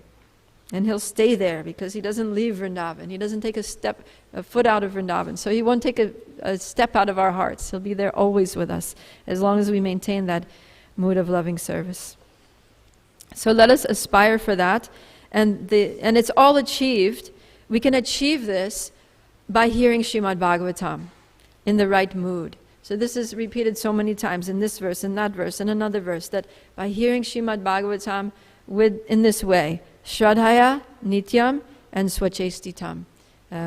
And he'll stay there, because he doesn't leave Vrindavan. He doesn't take a foot out of Vrindavan. So he won't take a step out of our hearts. He'll be there always with us, as long as we maintain that mood of loving service. So let us aspire for that. And it's all achieved. We can achieve this by hearing Srimad Bhagavatam in the right mood. So this is repeated so many times in this verse, in that verse, in another verse, that by hearing Srimad Bhagavatam in this way, Shraddhaya, Nityam, and Swachestitam,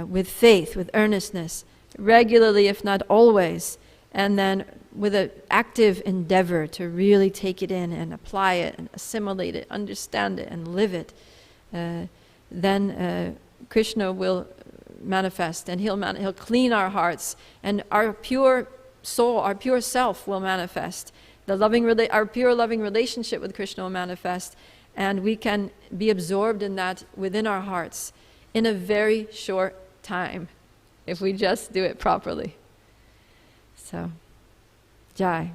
with faith, with earnestness, regularly, if not always, and then with an active endeavor to really take it in and apply it and assimilate it, understand it and live it, then Krishna will manifest, and he'll clean our hearts, and our pure soul, our pure self will manifest. Our pure loving relationship with Krishna will manifest, and we can be absorbed in that within our hearts in a very short time, if we just do it properly. So, Jai.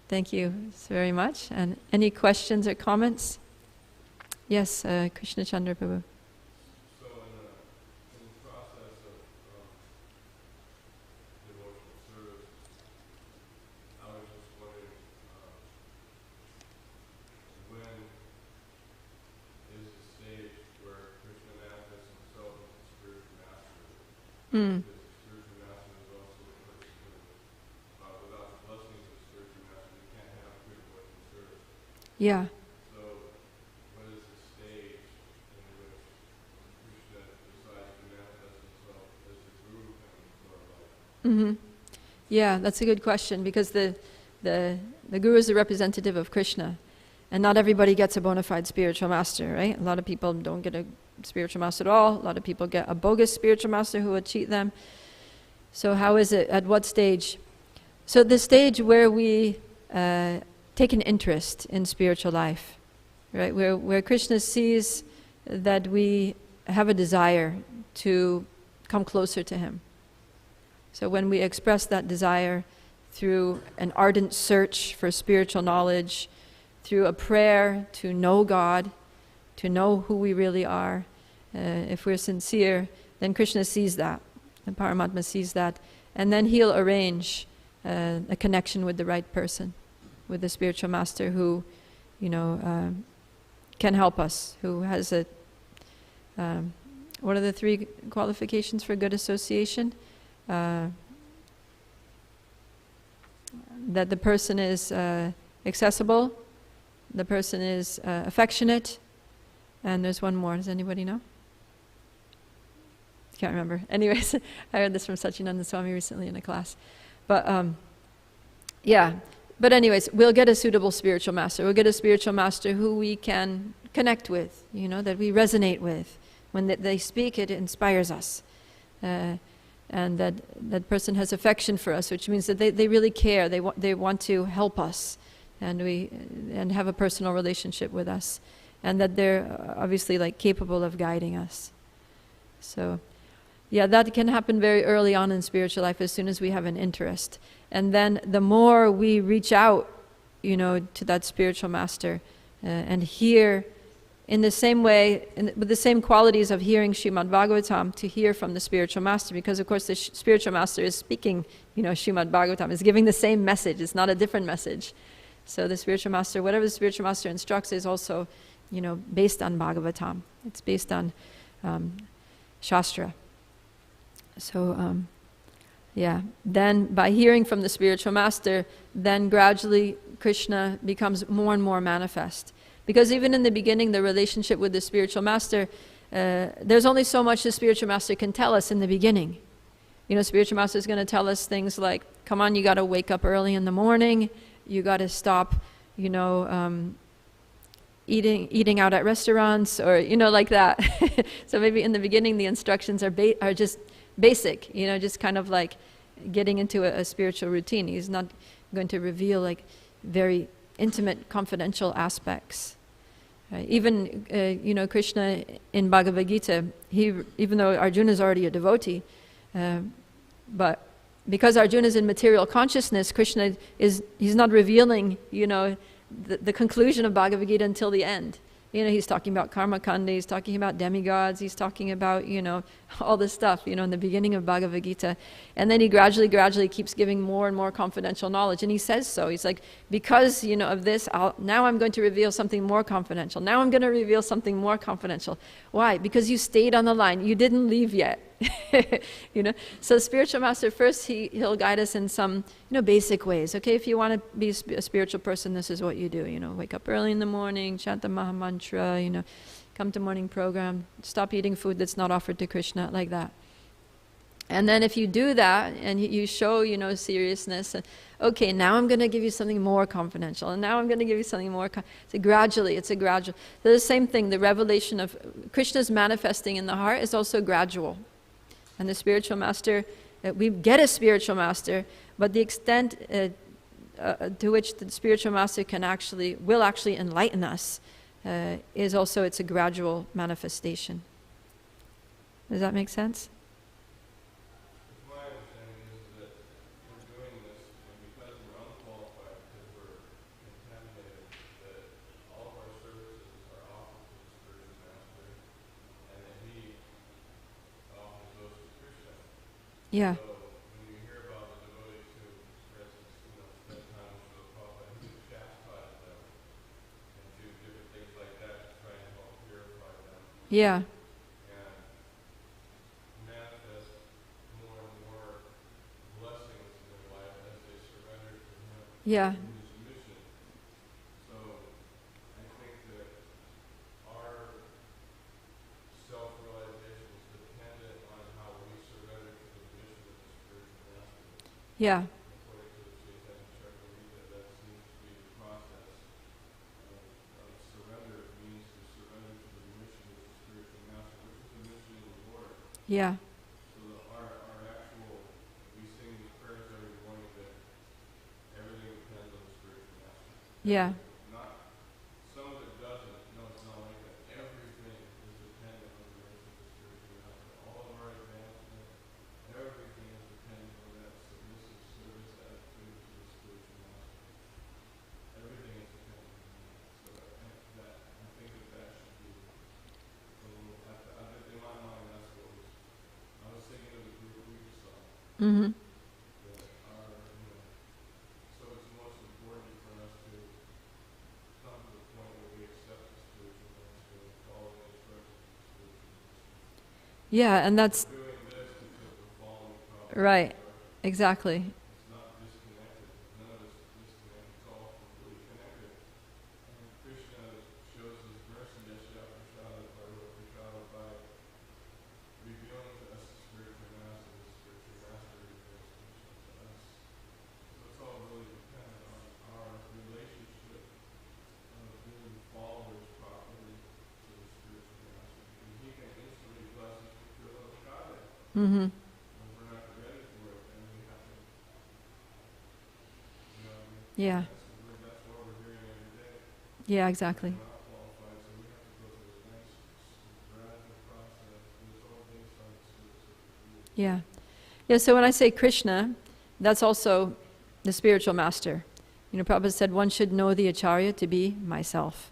Thank you so very much. And any questions or comments? Yes, Krishna Chandra Prabhu. So in the process of devotional service, I was just wondering, when is the stage where Krishna manifests himself as the spiritual master? Mm. Because the spiritual master is also a person who, without the blessings of the spiritual master, we can't have good devotional service. Yeah. So, what is the stage in which Krishna decides to manifest himself as the guru coming into our life? Mm-hmm. Yeah, that's a good question, because the guru is a representative of Krishna, and not everybody gets a bona fide spiritual master, right? A lot of people don't get a spiritual master at all. A lot of people get a bogus spiritual master who will cheat them. So how is it? At what stage? So the stage where we take an interest in spiritual life, right? Where Krishna sees that we have a desire to come closer to him. So when we express that desire through an ardent search for spiritual knowledge, through a prayer to know God, to know who we really are, if we're sincere, then Krishna sees that, and Paramatma sees that, and then he'll arrange a connection with the right person, with the spiritual master who, can help us, who has what are the 3 qualifications for good association? That the person is accessible, the person is affectionate, and there's one more. Does anybody know? Can't remember. Anyways, I heard this from Satchidananda Swami recently in a class. But yeah. But anyways, we'll get a suitable spiritual master. We'll get a spiritual master who we can connect with, that we resonate with. When they speak, it inspires us. And that person has affection for us, which means that they really care. They want to help us, and have a personal relationship with us, and that they're obviously capable of guiding us. So, yeah, that can happen very early on in spiritual life, as soon as we have an interest, and then the more we reach out, to that spiritual master, and hear. In the same way, with the same qualities of hearing Srimad Bhagavatam, to hear from the spiritual master, because of course the spiritual master is speaking, Srimad Bhagavatam, is giving the same message, it's not a different message. So the spiritual master, whatever the spiritual master instructs, is also, based on Bhagavatam. It's based on Shastra. So, yeah, then by hearing from the spiritual master, then gradually Krishna becomes more and more manifest. Because even in the beginning, the relationship with the spiritual master, there's only so much the spiritual master can tell us in the beginning. Spiritual master is going to tell us things like, come on, you got to wake up early in the morning, you got to stop, eating out at restaurants, or, like that. So maybe in the beginning, the instructions are just basic, just kind of like getting into a spiritual routine. He's not going to reveal very intimate, confidential aspects. Even, Krishna in Bhagavad Gita, even though Arjuna is already a devotee, but because Arjuna is in material consciousness, Krishna he's not revealing, the conclusion of Bhagavad Gita until the end. He's talking about karma kanda, he's talking about demigods, he's talking about, all this stuff, in the beginning of Bhagavad Gita. And then he gradually keeps giving more and more confidential knowledge. And he says so. He's like, because, of this, now I'm going to reveal something more confidential. Now I'm going to reveal something more confidential. Why? Because you stayed on the line. You didn't leave yet. You know, so spiritual master first, he'll guide us in some, basic ways. Okay, if you want to be a spiritual person, this is what you do. Wake up early in the morning, chant the Maha Mantra. Come to morning program, stop eating food that's not offered to Krishna, like that. And then if you do that and you show, seriousness, okay, now I'm going to give you something more confidential, and now I'm going to give you something more. It's a gradual. The same thing, the revelation of Krishna's manifesting in the heart is also gradual. And the spiritual master, we get a spiritual master, but the extent to which the spiritual master will actually enlighten us is also, it's a gradual manifestation. Does that make sense? Yeah. So when you hear about the devotees who, for instance, spend time with the Prabhupada, he would chastise them and do different things like that to try and help purify them. Yeah. And manifest more and more blessings in their life as they surrender to him. Yeah. In his mission. So I think that our self-realization is dependent on how we surrender to the mission of the spiritual master. Yeah. According to the Chaitanya Charitamrita, that seems to be the process of surrender. It means to surrender to the mission of the spiritual master, which is the mission of the Lord. Yeah. So our actual, we sing these prayers every morning that everything depends on the spiritual master. Yeah. Not, some of it doesn't. No, it's not like that. Everything is dependent on the mission of the spiritual master. All of our advancement, everything is dependent on that submissive service attitude to the spiritual master. Everything is dependent on that. So I think that should be a little, in my mind, that's what was, I was thinking of the group we just saw. Mm-hmm. That are, so it's most important for us to come to the point where we accept the spiritual master and follow the instructions of the spiritual master. Yeah, and that's We're doing this because we're following Prabhupada's right. instructions. Exactly. It's not disconnected. None of it's disconnected. It's all completely connected. And Krishna shows his mercy, Yasya Prasada, Bhagavad Prasada, by revealing to us the spiritual master. The spiritual master reveals Krishna to us. So it's all really dependent on our relationship of being followers properly to the spiritual master. Because he can instantly bless us with pure love of Godhead. Mm-hmm. When we're not ready for it, then we have to, Yeah. that's what we're hearing every day. Yeah, exactly. We're not qualified, so we have to go through this nice, gradual process. It's all based on the service of the Guru. Yeah. Yeah, so when I say Krishna, that's also the spiritual master. Prabhupada said one should know the Acharya to be myself.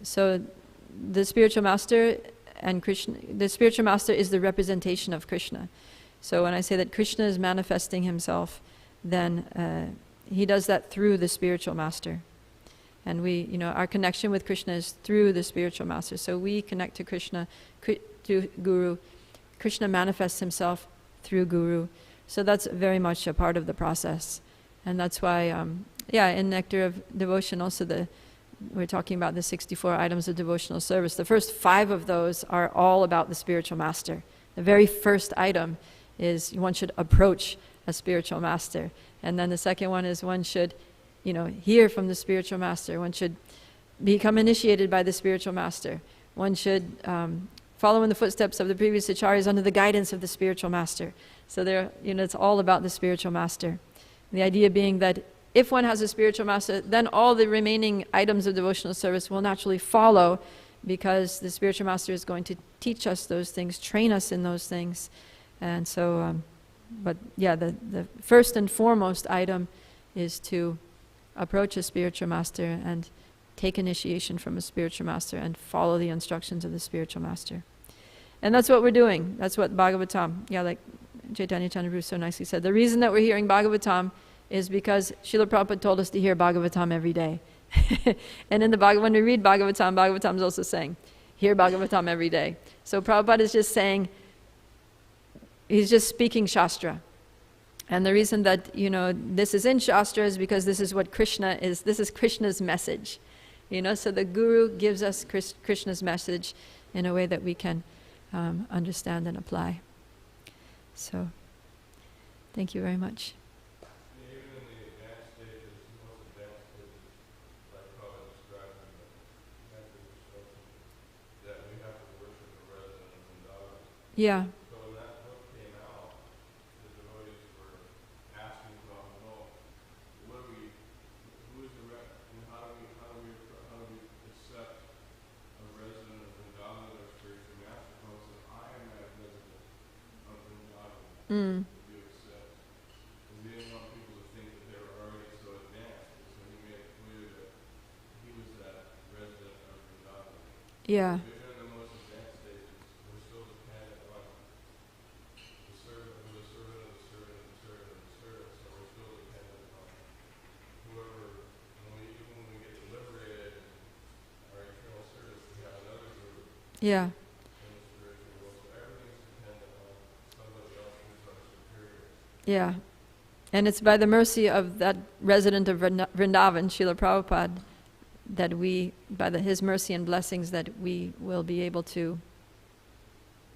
So the spiritual master and Krishna, the spiritual master is the representation of Krishna. So when I say that Krishna is manifesting himself, then he does that through the spiritual master. And we, our connection with Krishna is through the spiritual master. So we connect to Krishna, to Guru. Krishna manifests himself through Guru. So that's very much a part of the process. And that's why, in Nectar of Devotion also we're talking about the 64 items of devotional service. The first 5 of those are all about the spiritual master. The very first item is one should approach a spiritual master. And then the second one is one should, hear from the spiritual master. One should become initiated by the spiritual master. One should follow in the footsteps of the previous acharyas under the guidance of the spiritual master. So it's all about the spiritual master. The idea being that if one has a spiritual master, then all the remaining items of devotional service will naturally follow, because the spiritual master is going to teach us those things, train us in those things. And so, the first and foremost item is to approach a spiritual master and take initiation from a spiritual master and follow the instructions of the spiritual master. And that's what we're doing. That's what Bhagavatam, like Chaitanya Chandraprabhu so nicely said. The reason that we're hearing Bhagavatam is because Srila Prabhupada told us to hear Bhagavatam every day. And in when we read Bhagavatam, Bhagavatam is also saying, hear Bhagavatam every day. So Prabhupada is just saying, he's just speaking Shastra. And the reason that, this is in Shastra is because this is what Krishna is. This is Krishna's message. So the Guru gives us Krishna's message in a way that we can understand and apply. So, thank you very much. Even in the advanced stages, most advanced stages, like Prabhupada described in the method of instruction, that we have to worship the resident of Vrindavan. Yeah. So when that book came out, the devotees were asking Prabhupada, well, what do we, who is the how do we accept a resident of Vrindavan or spiritual master? Prabhupada said, I am that resident of Vrindavan. Mm. You accept. And we didn't want people to think that they were already so advanced, so he made it clear that he was that resident of Vrindavan. Yeah. If you're in the most advanced stages, we're still dependent on the servant of the servant of the servant of the servant of the servant, so we're still dependent on whoever, even when we get liberated, our eternal service, we have another group Yeah. in the spiritual world, so everything's dependent on somebody else who's our superior. Yeah. And it's by the mercy of that resident of Vrindavan, Srila Prabhupada, that his mercy and blessings, that we will be able to,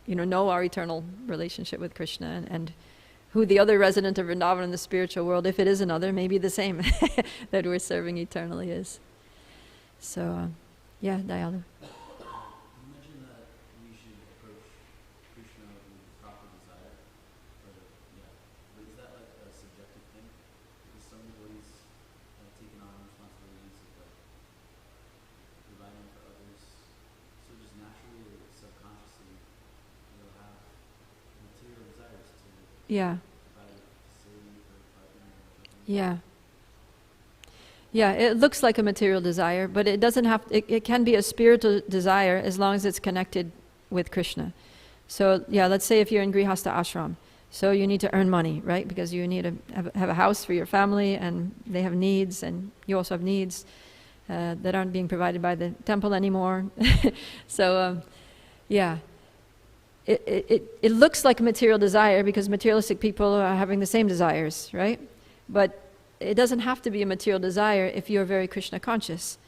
know our eternal relationship with Krishna, and who the other resident of Vrindavan in the spiritual world, if it is another, maybe the same, that we're serving eternally is. So, yeah, Dayalu. You mentioned that we should approach Krishna with proper desire, but is that like a subjective thing? Because some devotees have taken on responsibilities of providing for others, so just naturally or subconsciously, they'll have material desires to Yeah. provide a facility for a partner or something. Yeah. Yeah, it looks like a material desire, but it doesn't have, it can be a spiritual desire as long as it's connected with Krishna. So, yeah, let's say if you're in Grihastha ashram, so you need to earn money, right? Because you need to have a house for your family, and they have needs, and you also have needs that aren't being provided by the temple anymore. So, yeah. It looks like a material desire because materialistic people are having the same desires, right? But it doesn't have to be a material desire if you're very Krishna conscious,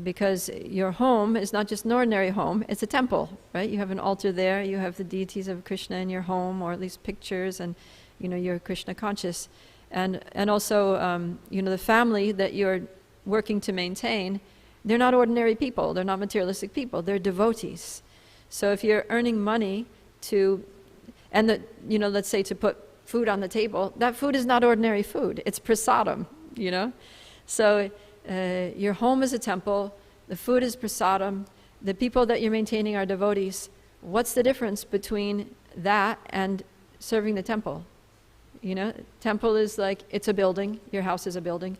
because your home is not just an ordinary home, it's a temple, right? You have an altar there, you have the deities of Krishna in your home, or at least pictures, and you're Krishna conscious. And also, the family that you're working to maintain, they're not ordinary people, they're not materialistic people, they're devotees. So if you're earning money let's say to put food on the table, that food is not ordinary food, it's prasadam, So your home is a temple, the food is prasadam, the people that you're maintaining are devotees. What's the difference between that and serving the temple? Temple is like, it's a building, your house is a building.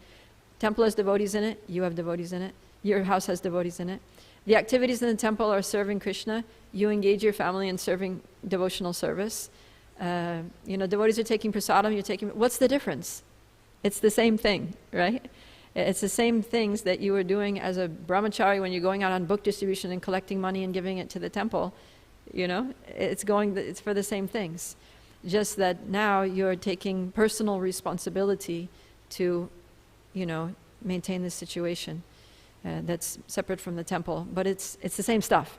Temple has devotees in it, you have devotees in it, your house has devotees in it. The activities in the temple are serving Krishna, you engage your family in serving devotional service. Devotees are taking prasadam, what's the difference? It's the same thing, right? It's the same things that you were doing as a brahmachari when you're going out on book distribution and collecting money and giving it to the temple. It's for the same things. Just that now you're taking personal responsibility to, maintain this situation that's separate from the temple. But it's the same stuff.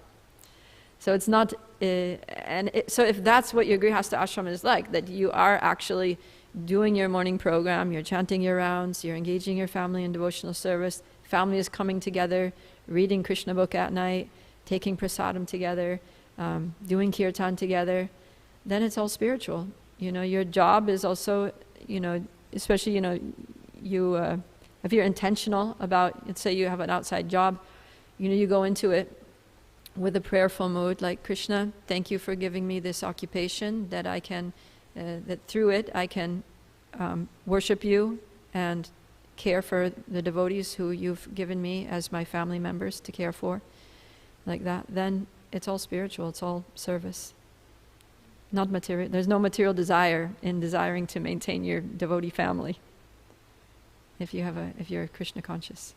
So it's not, so if that's what your Grihastha ashram is like, that you are actually doing your morning program, you're chanting your rounds, you're engaging your family in devotional service, family is coming together, reading Krishna book at night, taking prasadam together, doing kirtan together, then it's all spiritual. Your job is also, especially, if you're intentional about, let's say you have an outside job, you go into it with a prayerful mood, like, Krishna, thank you for giving me this occupation, that I can, that through it I can worship you and care for the devotees who you've given me as my family members to care for, like that. Then it's all spiritual, it's all service. Not material. There's no material desire in desiring to maintain your devotee family. If you're Krishna conscious.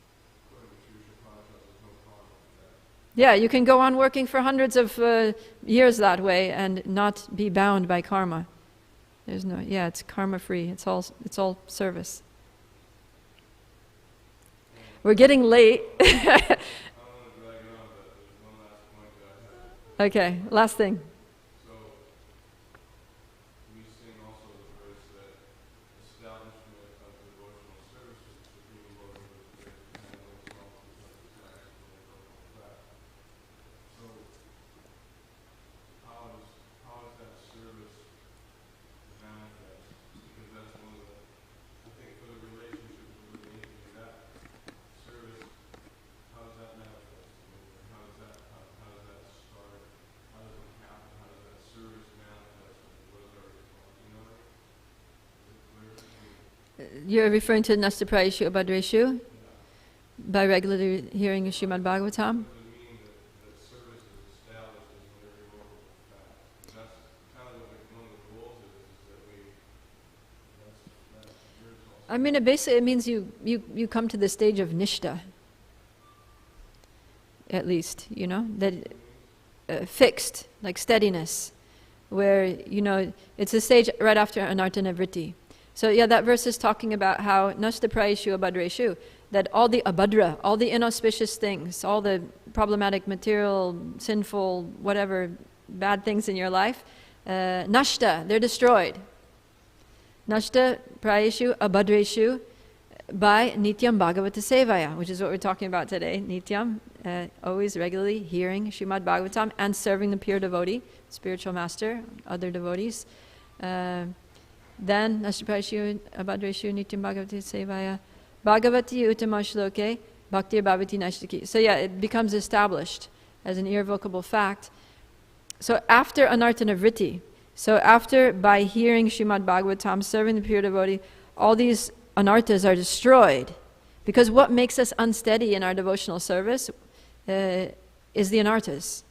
Yeah, you can go on working for hundreds of years that way and not be bound by karma. There's no, yeah, it's karma free. It's all service. We're getting late. I don't want to drag it on, but there's one last point that I have. Okay, last thing. So, we sing also the verse that establishment of devotional services for people who are with the handling responses of the tax and the local fact. So, how is that service manifest? Because that's one of the, I think for the relationship with the agency, that service, how does that manifest? How does that start? How does it happen? How does that service manifest? What is our response? You know, is it clear? You're referring to Nasta Prayashu Abhadreshu Yeah. by regularly hearing Srimad Bhagavatam? What does it mean that service is established as an irrevocable fact? That's kind of what one of the goals is that that's yours also. I mean, it means you come to the stage of nishta, at least, that fixed, like steadiness, where, it's a stage right after anartana vritti. So yeah, that verse is talking about how nasta prayeshu abhadreshu, that all the abhadra, all the inauspicious things, all the problematic, material, sinful, whatever, bad things in your life, nashta, they're destroyed. Nashta prayeshu abhadreshu by nityam bhagavata sevaya, which is what we're talking about today. Nityam, always regularly hearing Srimad Bhagavatam and serving the pure devotee, spiritual master, other devotees. Then nashta prayeshu abhadreshu nityam bhagavata sevaya bhagavati uttama shloke bhaktir bhavati nashtaki. So yeah, it becomes established as an irrevocable fact. So after anartana vritti, so after by hearing Srimad Bhagavatam, serving the pure devotee, all these anarthas are destroyed. Because what makes us unsteady in our devotional service is the anarthas.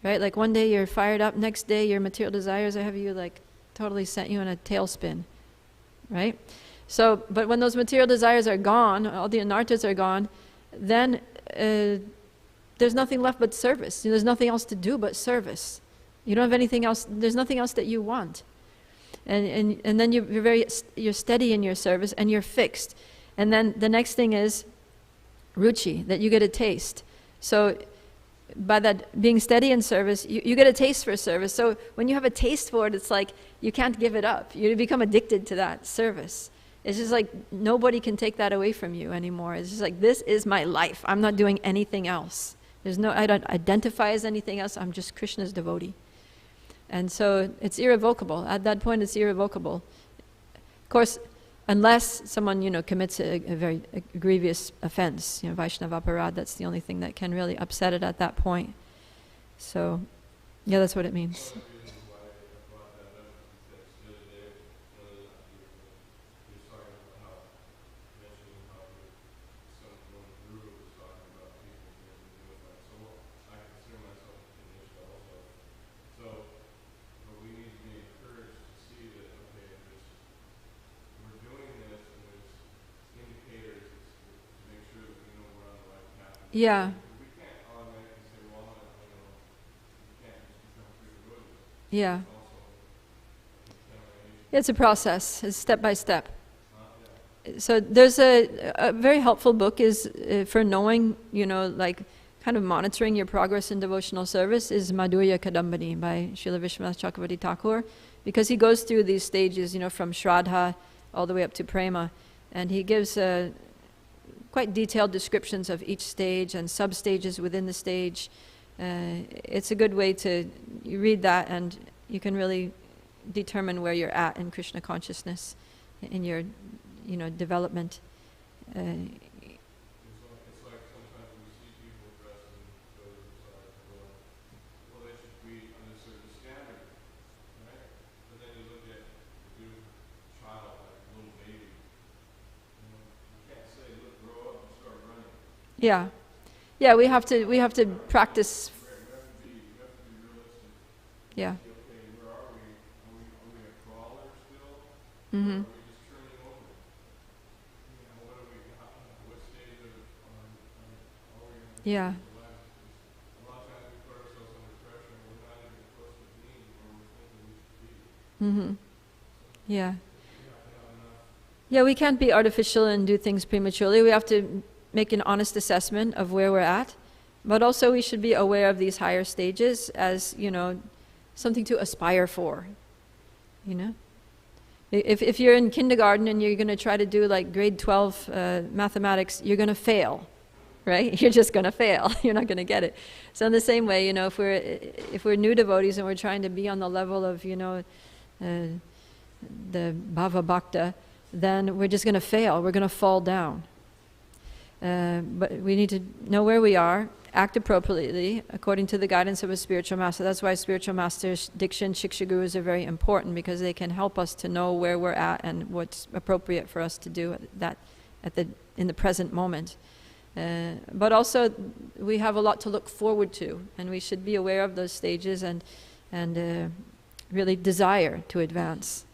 Right? Like one day you're fired up, next day your material desires have you like totally sent you in a tailspin. Right? So, but when those material desires are gone, all the anarthas are gone, then there's nothing left but service. There's nothing else to do but service. You don't have anything else, there's nothing else that you want. And then you're steady in your service and you're fixed. And then the next thing is ruchi, that you get a taste. So by that being steady in service, you get a taste for service. So when you have a taste for it, it's like you can't give it up. You become addicted to that service. It's just like nobody can take that away from you anymore. It's just like, this is my life. I'm not doing anything else. I don't identify as anything else. I'm just Krishna's devotee. And so it's irrevocable. At that point, it's irrevocable. Of course, unless someone, commits a very grievous offense, Vaishnava aparad, that's the only thing that can really upset it at that point. So, yeah, that's what it means. Yeah. Yeah. It's a process. It's step by step. So there's a very helpful book is for knowing, like kind of monitoring your progress in devotional service is Madhurya Kadambini by Srila Vishwanath Chakravarti Thakur, because he goes through these stages, from Shraddha all the way up to Prema, and he gives quite detailed descriptions of each stage and sub-stages within the stage. It's a good way to read that, and you can really determine where you're at in Krishna consciousness in your development. It's like sometimes we see people dressed in clothes well, they should be on a certain standard, right? But then you look at a good child, like a little baby, you can't say, look, grow up and start running. Yeah. Yeah, we have to practice. We have to be realistic. Yeah. Okay, where are we? Are we a crawler still? Mm-hmm. Or are we just turning over? What are we? What stage of are we in? Yeah. A lot of times we put ourselves under pressure and we're not even close to being where we're thinking we should be. Mm-hmm. So Yeah. Yeah, we can't be artificial and do things prematurely. We have to make an honest assessment of where we're at. But also we should be aware of these higher stages as, something to aspire for, If you're in kindergarten and you're going to try to do like grade 12 mathematics, you're going to fail, right? You're just going to fail. You're not going to get it. So in the same way, if we're new devotees and we're trying to be on the level of, the Bhava Bhakta, then we're just going to fail. We're going to fall down. But we need to know where we are, act appropriately according to the guidance of a spiritual master. That's why spiritual masters, Diksha and Shiksha Gurus are very important, because they can help us to know where we're at and what's appropriate for us to do in the present moment. But also, we have a lot to look forward to, and we should be aware of those stages and really desire to advance.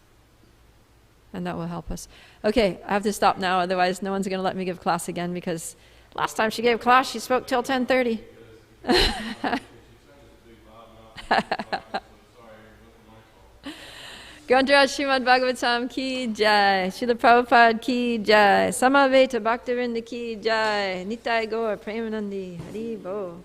And that will help us. Okay, I have to stop now, otherwise no one's going to let me give class again, because last time she gave class, she spoke till 10:30. Grantaraj Srimad Bhagavatam ki jai, Srila Prabhupada ki jai, Samaveta Bhaktivinoda ki jai, Nitai Gaur Premanandi, Hari Bo.